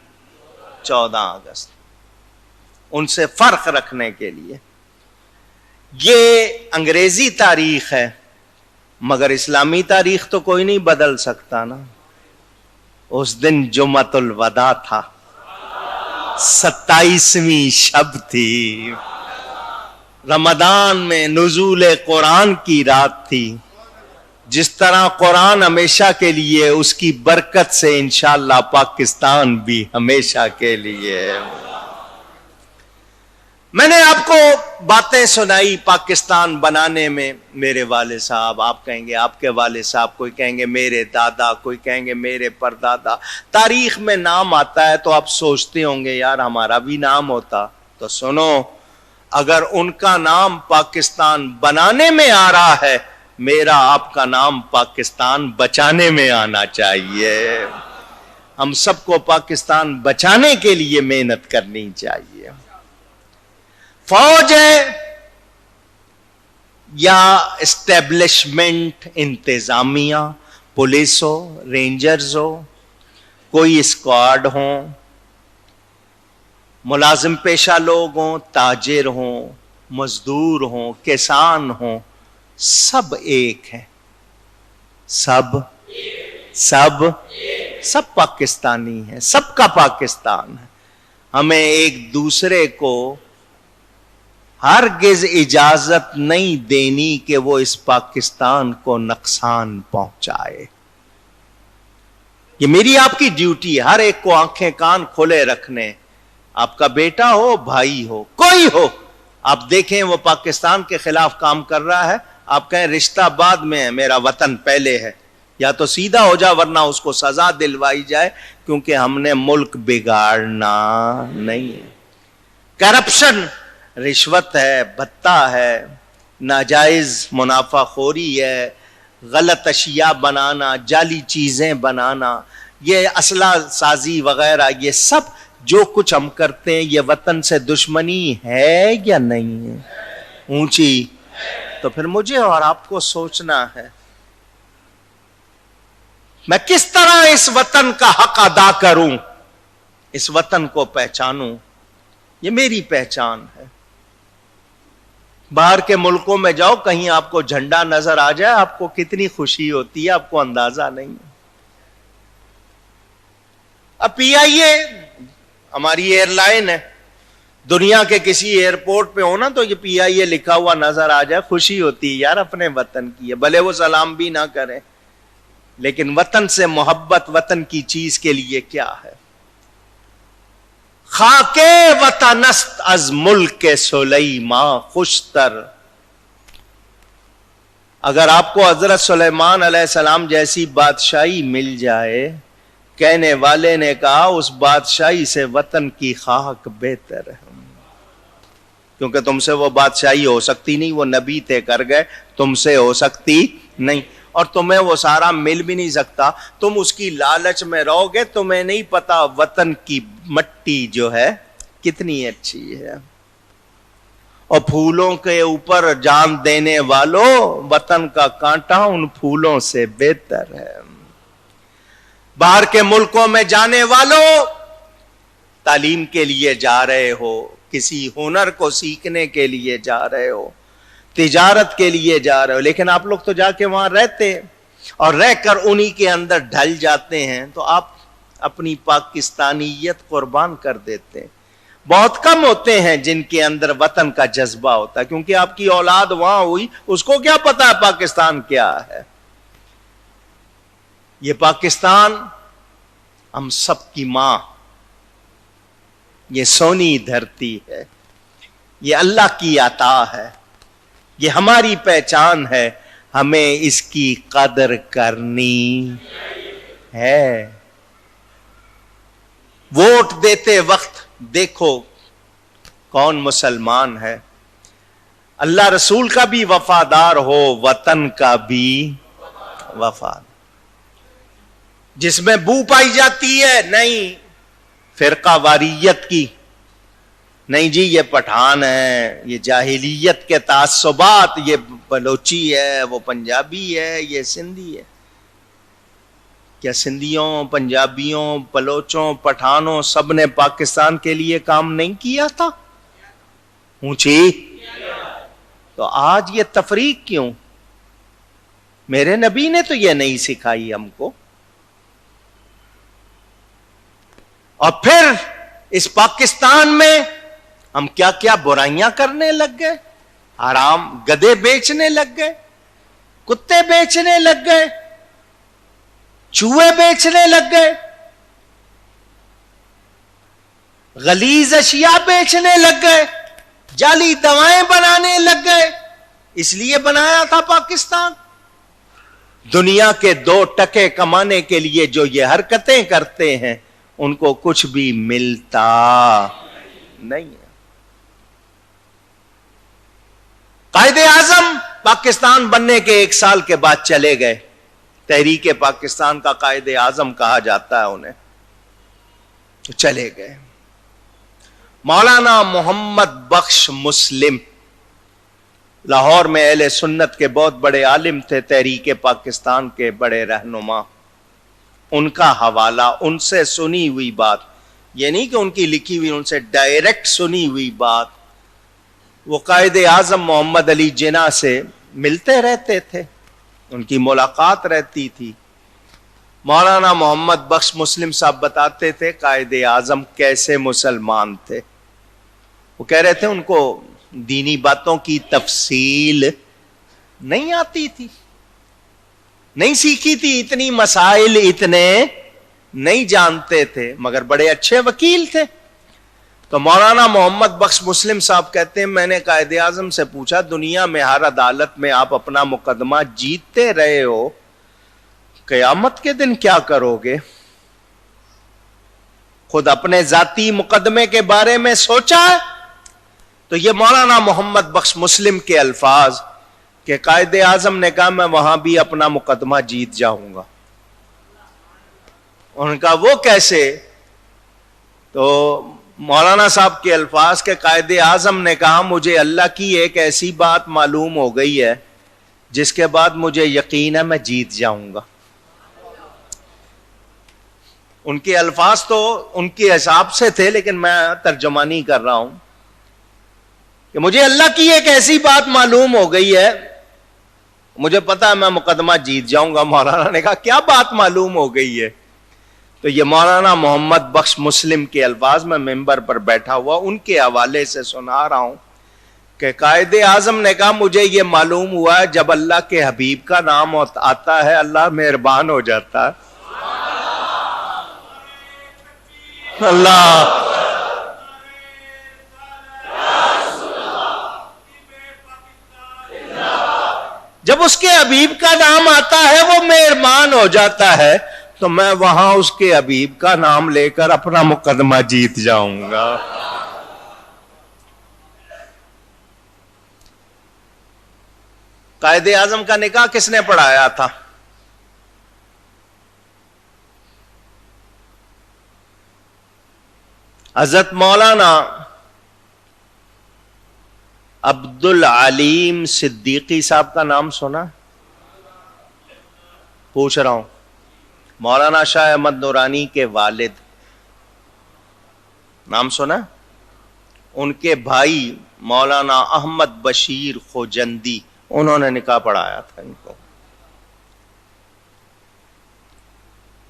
14 اگست، ان سے فرق رکھنے کے لیے۔ یہ انگریزی تاریخ ہے، مگر اسلامی تاریخ تو کوئی نہیں بدل سکتا نا۔ اس دن جمعۃ الوداع تھا، 27ویں شب تھی، رمضان میں نزول قرآن کی رات تھی۔ جس طرح قرآن ہمیشہ کے لیے، اس کی برکت سے انشاءاللہ پاکستان بھی ہمیشہ کے لیے۔ میں نے آپ کو باتیں سنائی پاکستان بنانے میں، میرے والد صاحب، آپ کہیں گے آپ کے والد صاحب، کوئی کہیں گے میرے دادا، کوئی کہیں گے میرے پردادا۔ تاریخ میں نام آتا ہے تو آپ سوچتے ہوں گے یار ہمارا بھی نام ہوتا۔ تو سنو، اگر ان کا نام پاکستان بنانے میں آ رہا ہے، میرا آپ کا نام پاکستان بچانے میں آنا چاہیے۔ ہم سب کو پاکستان بچانے کے لیے محنت کرنی چاہیے۔ فوج ہے یا اسٹیبلشمنٹ، انتظامیہ، پولیس ہو، رینجرز ہو، کوئی اسکواڈ ہوں، ملازم پیشہ لوگ ہوں، تاجر ہوں، مزدور ہوں، کسان ہوں، سب ایک ہیں، سب پاکستانی ہیں، سب کا پاکستان ہے۔ ہمیں ایک دوسرے کو ہرگز اجازت نہیں دینی کہ وہ اس پاکستان کو نقصان پہنچائے۔ یہ میری آپ کی ڈیوٹی ہے، ہر ایک کو آنکھیں کان کھلے رکھنے۔ آپ کا بیٹا ہو، بھائی ہو، کوئی ہو، آپ دیکھیں وہ پاکستان کے خلاف کام کر رہا ہے، آپ کہیں رشتہ بعد میں ہے، میرا وطن پہلے ہے، یا تو سیدھا ہو جا ورنہ اس کو سزا دلوائی جائے، کیونکہ ہم نے ملک بگاڑنا نہیں ہے۔ کرپشن، رشوت ہے، بھتہ ہے، ناجائز منافع خوری ہے، غلط اشیاء بنانا، جعلی چیزیں بنانا، یہ اسلحہ سازی وغیرہ، یہ سب جو کچھ ہم کرتے ہیں یہ وطن سے دشمنی ہے یا نہیں ہے؟ اونچی۔ تو پھر مجھے اور آپ کو سوچنا ہے میں کس طرح اس وطن کا حق ادا کروں، اس وطن کو پہچانوں۔ یہ میری پہچان ہے۔ باہر کے ملکوں میں جاؤ، کہیں آپ کو جھنڈا نظر آ جائے، آپ کو کتنی خوشی ہوتی ہے، آپ کو اندازہ نہیں۔ اب پی آئی اے ہماری ایئر لائن ہے، دنیا کے کسی ایئرپورٹ پہ ہونا تو یہ پی آئی اے لکھا ہوا نظر آ جائے، خوشی ہوتی ہے یار اپنے وطن کی ہے، بھلے وہ سلام بھی نہ کریں، لیکن وطن سے محبت، وطن کی چیز کے لیے کیا ہے؟ خاک وطن است از ملک سلیمان خوشتر۔ اگر آپ کو حضرت سلیمان علیہ السلام جیسی بادشاہی مل جائے، کہنے والے نے کہا اس بادشاہی سے وطن کی خاک بہتر ہے، کیونکہ تم سے وہ بادشاہی ہو سکتی نہیں، وہ نبی طے کر گئے، تم سے ہو سکتی نہیں، اور تمہیں وہ سارا مل بھی نہیں سکتا۔ تم اس کی لالچ میں رہو گے، تمہیں نہیں پتا وطن کی مٹی جو ہے کتنی اچھی ہے، اور پھولوں کے اوپر جان دینے والوں، وطن کا کانٹا ان پھولوں سے بہتر ہے۔ باہر کے ملکوں میں جانے والوں، تعلیم کے لیے جا رہے ہو، کسی ہنر کو سیکھنے کے لیے جا رہے ہو، تجارت کے لیے جا رہے ہو، لیکن آپ لوگ تو جا کے وہاں رہتے اور رہ کر انہی کے اندر ڈھل جاتے ہیں، تو آپ اپنی پاکستانیت قربان کر دیتے ہیں۔ بہت کم ہوتے ہیں جن کے اندر وطن کا جذبہ ہوتا ہے، کیونکہ آپ کی اولاد وہاں ہوئی، اس کو کیا پتا ہے پاکستان کیا ہے۔ یہ پاکستان ہم سب کی ماں، یہ سونی دھرتی ہے، یہ اللہ کی عطا ہے، یہ ہماری پہچان ہے، ہمیں اس کی قدر کرنی ہے۔ ووٹ دیتے وقت دیکھو کون مسلمان ہے، اللہ رسول کا بھی وفادار ہو، وطن کا بھی وفادار۔ جس میں بو پائی جاتی ہے، نہیں فرقہ واریت کی، نہیں جی یہ پٹھان ہے، یہ جاہلیت کے تعصبات، یہ بلوچی ہے، وہ پنجابی ہے، یہ سندھی ہے۔ کیا سندھیوں، پنجابیوں، بلوچوں، پٹھانوں سب نے پاکستان کے لیے کام نہیں کیا تھا؟ اونچی۔ تو آج یہ تفریق کیوں؟ میرے نبی نے تو یہ نہیں سکھائی ہم کو۔ اور پھر اس پاکستان میں ہم کیا کیا برائیاں کرنے لگ گئے، حرام گدے بیچنے لگ گئے، کتے بیچنے لگ گئے، چوہے بیچنے لگ گئے، غلیظ اشیاء بیچنے لگ گئے، جعلی دوائیں بنانے لگ گئے۔ اس لیے بنایا تھا پاکستان، دنیا کے 2 ٹکے کمانے کے لیے جو یہ حرکتیں کرتے ہیں ان کو کچھ بھی ملتا نہیں ہے۔ قائد اعظم پاکستان بننے کے 1 سال کے بعد چلے گئے، تحریک پاکستان کا قائد اعظم کہا جاتا ہے انہیں، تو چلے گئے۔ مولانا محمد بخش مسلم لاہور میں اہل سنت کے بہت بڑے عالم تھے، تحریک پاکستان کے بڑے رہنما، ان کا حوالہ، ان سے سنی ہوئی بات، یہ نہیں کہ ان کی لکھی ہوئی، ان سے ڈائریکٹ سنی ہوئی بات۔ وہ قائد اعظم محمد علی جناح سے ملتے رہتے تھے، ان کی ملاقات رہتی تھی۔ مولانا محمد بخش مسلم صاحب بتاتے تھے قائد اعظم کیسے مسلمان تھے۔ وہ کہہ رہے تھے ان کو دینی باتوں کی تفصیل نہیں آتی تھی، نہیں سیکھی تھی، اتنی مسائل اتنے نہیں جانتے تھے، مگر بڑے اچھے وکیل تھے۔ تو مولانا محمد بخش مسلم صاحب کہتے ہیں میں نے قائد اعظم سے پوچھا دنیا میں ہر عدالت میں آپ اپنا مقدمہ جیتتے رہے ہو، قیامت کے دن کیا کرو گے؟ خود اپنے ذاتی مقدمے کے بارے میں سوچا ہے؟ تو یہ مولانا محمد بخش مسلم کے الفاظ کہ قائد اعظم نے کہا میں وہاں بھی اپنا مقدمہ جیت جاؤں گا. ان کا وہ کیسے؟ تو مولانا صاحب کے الفاظ کہ قائد اعظم نے کہا مجھے اللہ کی ایک ایسی بات معلوم ہو گئی ہے جس کے بعد مجھے یقین ہے میں جیت جاؤں گا. ان کے الفاظ تو ان کے حساب سے تھے لیکن میں ترجمانی کر رہا ہوں کہ مجھے اللہ کی ایک ایسی بات معلوم ہو گئی ہے, مجھے پتا ہے میں مقدمہ جیت جاؤں گا. مولانا نے کہا کیا بات معلوم ہو گئی ہے؟ تو یہ مولانا محمد بخش مسلم کے الفاظ میں ممبر پر بیٹھا ہوا ان کے حوالے سے سنا رہا ہوں کہ قائد اعظم نے کہا مجھے یہ معلوم ہوا ہے جب اللہ کے حبیب کا نام آتا ہے اللہ مہربان ہو جاتا ہے. اللہ جب اس کے حبیب کا نام آتا ہے وہ مہربان ہو جاتا ہے تو میں وہاں اس کے حبیب کا نام لے کر اپنا مقدمہ جیت جاؤں گا. قائد اعظم کا نکاح کس نے پڑھایا تھا؟ حضرت مولانا عبد العلیم صدیقی صاحب کا نام سنا؟ پوچھ رہا ہوں. مولانا شاہ احمد نورانی کے والد نام سنا؟ ان کے بھائی مولانا احمد بشیر خوجندی انہوں نے نکاح پڑھایا تھا ان کو.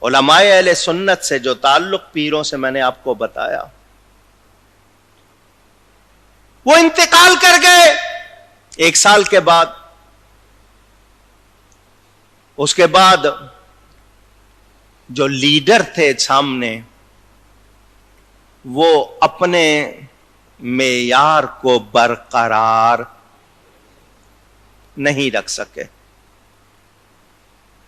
علماء اہل سنت سے جو تعلق پیروں سے میں نے آپ کو بتایا وہ انتقال کر گئے 1 سال کے بعد. اس کے بعد جو لیڈر تھے سامنے وہ اپنے معیار کو برقرار نہیں رکھ سکے.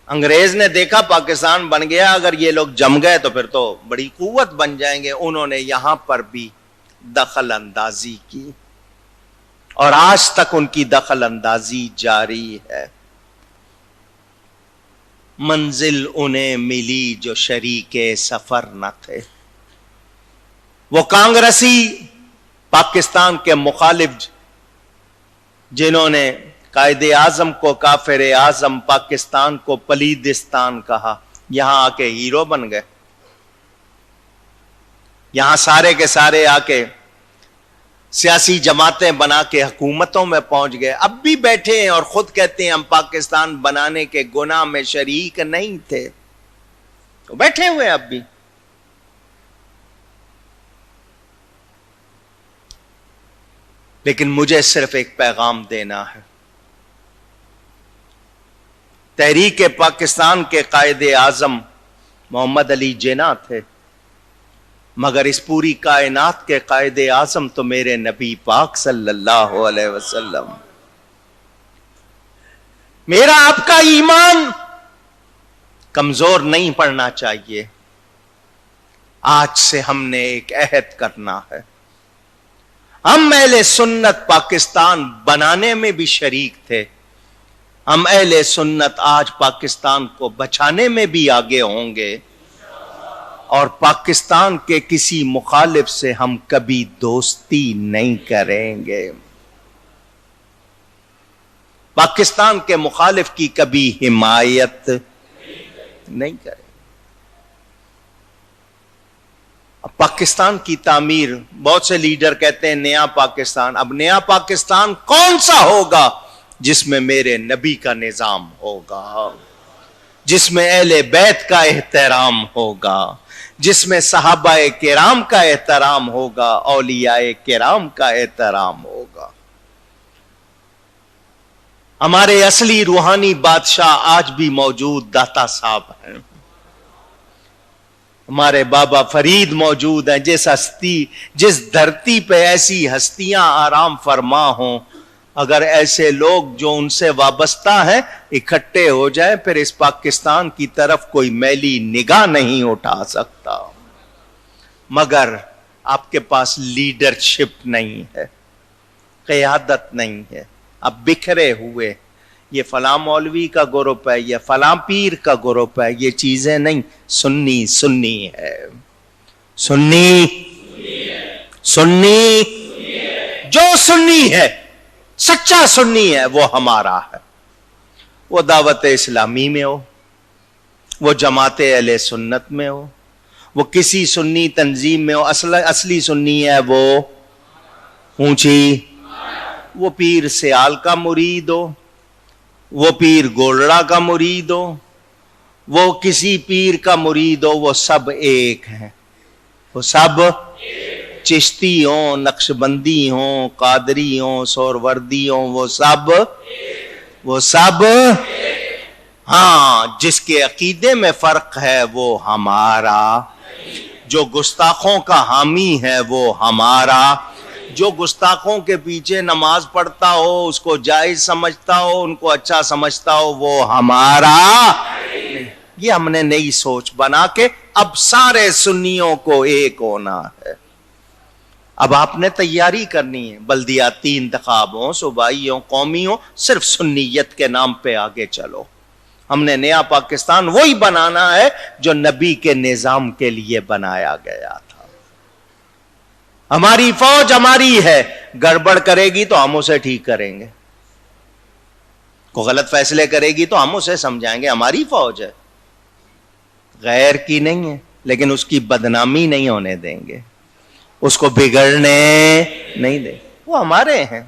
انگریز نے دیکھا پاکستان بن گیا, اگر یہ لوگ جم گئے تو پھر تو بڑی قوت بن جائیں گے. انہوں نے یہاں پر بھی دخل اندازی کی اور آج تک ان کی دخل اندازی جاری ہے. منزل انہیں ملی جو شریک سفر نہ تھے. وہ کانگریسی پاکستان کے مخالف جنہوں نے قائد اعظم کو کافر اعظم, پاکستان کو پلیدستان کہا, یہاں آ کے ہیرو بن گئے. یہاں سارے کے سارے آ کے سیاسی جماعتیں بنا کے حکومتوں میں پہنچ گئے. اب بھی بیٹھے ہیں اور خود کہتے ہیں ہم پاکستان بنانے کے گناہ میں شریک نہیں تھے. تو بیٹھے ہوئے اب بھی. لیکن مجھے صرف ایک پیغام دینا ہے. تحریک پاکستان کے قائد اعظم محمد علی جناح تھے, مگر اس پوری کائنات کے قائد اعظم تو میرے نبی پاک صلی اللہ علیہ وسلم. میرا آپ کا ایمان کمزور نہیں پڑنا چاہیے. آج سے ہم نے ایک عہد کرنا ہے. ہم اہل سنت پاکستان بنانے میں بھی شریک تھے, ہم اہل سنت آج پاکستان کو بچانے میں بھی آگے ہوں گے, اور پاکستان کے کسی مخالف سے ہم کبھی دوستی نہیں کریں گے. پاکستان کے مخالف کی کبھی حمایت نہیں کریں. اب پاکستان کی تعمیر, بہت سے لیڈر کہتے ہیں نیا پاکستان. اب نیا پاکستان کون سا ہوگا؟ جس میں میرے نبی کا نظام ہوگا, جس میں اہل بیت کا احترام ہوگا, جس میں صحابہ کرام کا احترام ہوگا, اولیاء کرام کا احترام ہوگا. ہمارے اصلی روحانی بادشاہ آج بھی موجود داتا صاحب ہیں. ہمارے بابا فرید موجود ہیں. جس دھرتی پہ ایسی ہستیاں آرام فرما ہوں اگر ایسے لوگ جو ان سے وابستہ ہیں اکٹھے ہو جائیں پھر اس پاکستان کی طرف کوئی میلی نگاہ نہیں اٹھا سکتا، مگر آپ کے پاس لیڈرشپ نہیں ہے، قیادت نہیں ہے، اب بکھرے ہوئے، یہ فلاں مولوی کا گروپ ہے، یہ فلاں پیر کا گروپ ہے، یہ چیزیں نہیں، سنی سنی ہے، سنی سنی جو سنی ہے، سچا سنی ہے وہ ہمارا ہے، وہ دعوت اسلامی میں ہو، وہ جماعت اہل سنت میں ہو، وہ کسی سنی تنظیم میں ہو، اصلی سنی ہے وہ اونچی، وہ پیر سیال کا مرید ہو، وہ پیر گولڑا کا مرید ہو، وہ کسی پیر کا مرید ہو، وہ سب ایک ہیں، وہ سب چشتی ہوں، نقشبندی ہوں، قادری ہوں، سہروردی ہوں، وہ سب ہاں، جس کے عقیدے میں فرق ہے وہ ہمارا، جو گستاخوں کا حامی ہے وہ ہمارا، جو گستاخوں کے پیچھے نماز پڑھتا ہو، اس کو جائز سمجھتا ہو، ان کو اچھا سمجھتا ہو، وہ ہمارا۔ یہ ہم نے نئی سوچ بنا کے اب سارے سنیوں کو ایک ہونا ہے۔ اب آپ نے تیاری کرنی ہے، بلدیاتی انتخاب ہوں، صوبائی ہوں، قومی ہوں، صرف سنیت کے نام پہ آگے چلو۔ ہم نے نیا پاکستان وہی بنانا ہے جو نبی کے نظام کے لیے بنایا گیا تھا۔ ہماری فوج ہماری ہے، گڑبڑ کرے گی تو ہم اسے ٹھیک کریں گے، کوئی غلط فیصلے کرے گی تو ہم اسے سمجھائیں گے، ہماری فوج ہے، غیر کی نہیں ہے، لیکن اس کی بدنامی نہیں ہونے دیں گے، اس کو بگڑنے نہیں دیں، وہ ہمارے ہیں۔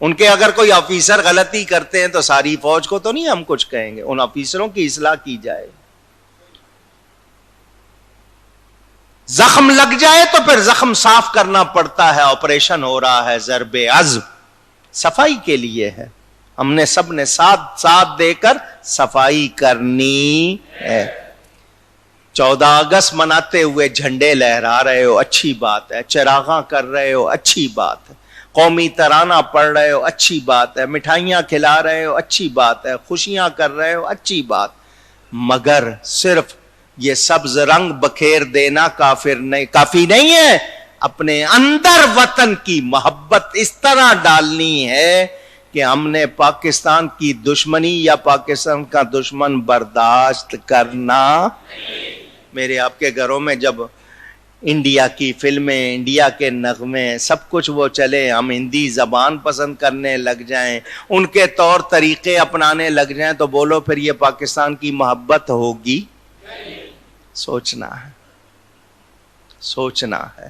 ان کے اگر کوئی آفیسر غلطی کرتے ہیں تو ساری فوج کو تو نہیں ہم کچھ کہیں گے، ان آفیسروں کی اصلاح کی جائے۔ زخم لگ جائے تو پھر زخم صاف کرنا پڑتا ہے، آپریشن ہو رہا ہے، ضرب عزم صفائی کے لیے ہے، ہم نے سب نے ساتھ دے کر صفائی کرنی ہے۔ 14 اگست مناتے ہوئے جھنڈے لہرا رہے ہو، اچھی بات ہے، چراغاں کر رہے ہو، اچھی بات ہے، قومی ترانہ پڑھ رہے ہو، اچھی بات ہے، مٹھائیاں کھلا رہے ہو، اچھی بات ہے، خوشیاں کر رہے ہو، اچھی بات، مگر صرف یہ سبز رنگ بکھیر دینا کافی نہیں ہے، اپنے اندر وطن کی محبت اس طرح ڈالنی ہے کہ ہم نے پاکستان کی دشمنی یا پاکستان کا دشمن برداشت کرنا۔ میرے آپ کے گھروں میں جب انڈیا کی فلمیں، انڈیا کے نغمے، سب کچھ وہ چلے، ہم ہندی زبان پسند کرنے لگ جائیں، ان کے طور طریقے اپنانے لگ جائیں، تو بولو پھر یہ پاکستان کی محبت ہوگی؟ سوچنا ہے، سوچنا ہے۔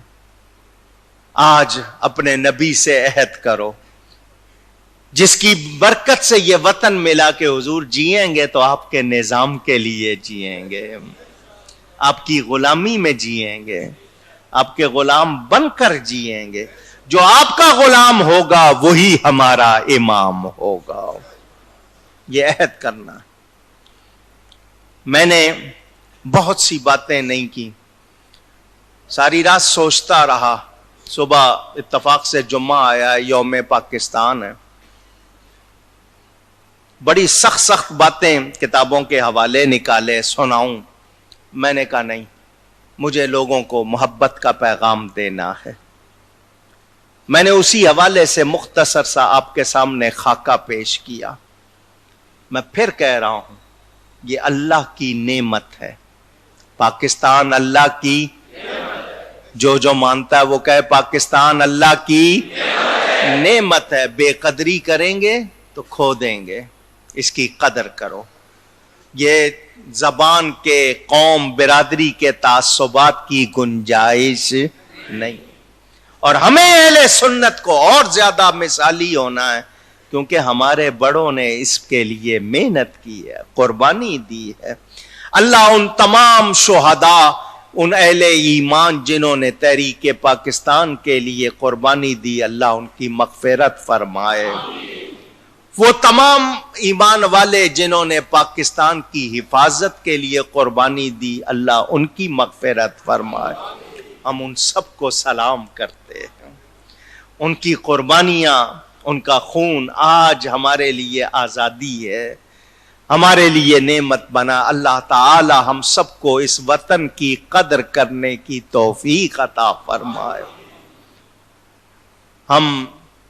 آج اپنے نبی سے عہد کرو، جس کی برکت سے یہ وطن ملا کہ حضور جیئیں گے تو آپ کے نظام کے لیے جیئیں گے، آپ کی غلامی میں جیئیں گے، آپ کے غلام بن کر جیئیں گے، جو آپ کا غلام ہوگا وہی ہمارا امام ہوگا۔ یہ عہد کرنا۔ میں نے بہت سی باتیں نہیں کی، ساری رات سوچتا رہا، صبح اتفاق سے جمعہ آیا، یوم پاکستان ہے، بڑی سخت باتیں کتابوں کے حوالے نکالے سناؤں، میں نے کہا نہیں، مجھے لوگوں کو محبت کا پیغام دینا ہے۔ میں نے اسی حوالے سے مختصر سا آپ کے سامنے خاکہ پیش کیا۔ میں پھر کہہ رہا ہوں، یہ اللہ کی نعمت ہے، پاکستان اللہ کی جو مانتا ہے وہ کہے پاکستان اللہ کی نعمت ہے۔ بے قدری کریں گے تو کھو دیں گے، اس کی قدر کرو۔ یہ زبان کے، قوم برادری کے تعصبات کی گنجائش نہیں، اور ہمیں اہل سنت کو اور زیادہ مثالی ہونا ہے، کیونکہ ہمارے بڑوں نے اس کے لیے محنت کی ہے، قربانی دی ہے۔ اللہ ان تمام شہداء، ان اہل ایمان جنہوں نے تحریک پاکستان کے لیے قربانی دی، اللہ ان کی مغفرت فرمائے۔ وہ تمام ایمان والے جنہوں نے پاکستان کی حفاظت کے لیے قربانی دی، اللہ ان کی مغفرت فرمائے۔ ہم ان سب کو سلام کرتے ہیں، ان کی قربانیاں، ان کا خون آج ہمارے لیے آزادی ہے، ہمارے لیے نعمت بنا۔ اللہ تعالی ہم سب کو اس وطن کی قدر کرنے کی توفیق عطا فرمائے۔ ہم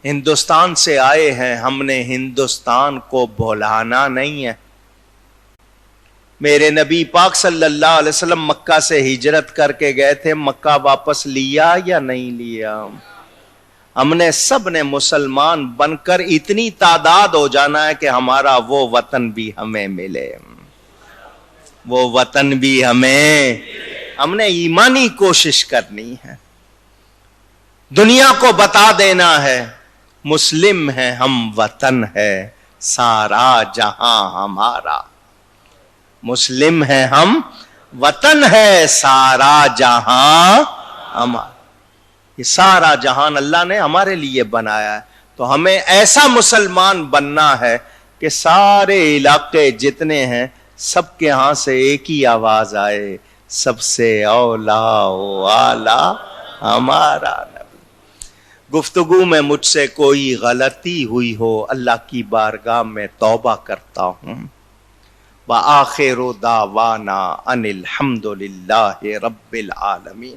ہندوستان سے آئے ہیں، ہم نے ہندوستان کو بھولانا نہیں ہے۔ میرے نبی پاک صلی اللہ علیہ وسلم مکہ سے ہجرت کر کے گئے تھے، مکہ واپس لیا یا نہیں لیا؟ ہم نے سب نے مسلمان بن کر اتنی تعداد ہو جانا ہے کہ ہمارا وہ وطن بھی ہمیں ملے، وہ وطن بھی ہم نے ایمانی کوشش کرنی ہے، دنیا کو بتا دینا ہے مسلم ہے ہم، وطن ہے سارا جہاں ہمارا۔ مسلم ہے ہم، وطن ہے سارا جہاں ہمارا۔ یہ سارا جہان اللہ نے ہمارے لیے بنایا ہے، تو ہمیں ایسا مسلمان بننا ہے کہ سارے علاقے جتنے ہیں سب کے ہاں سے ایک ہی آواز آئے، سب سے اولا و اعلی ہمارا نبی۔ گفتگو میں مجھ سے کوئی غلطی ہوئی ہو اللہ کی بارگاہ میں توبہ کرتا ہوں۔ وآخر دعوانا ان الحمد للہ رب العالمین۔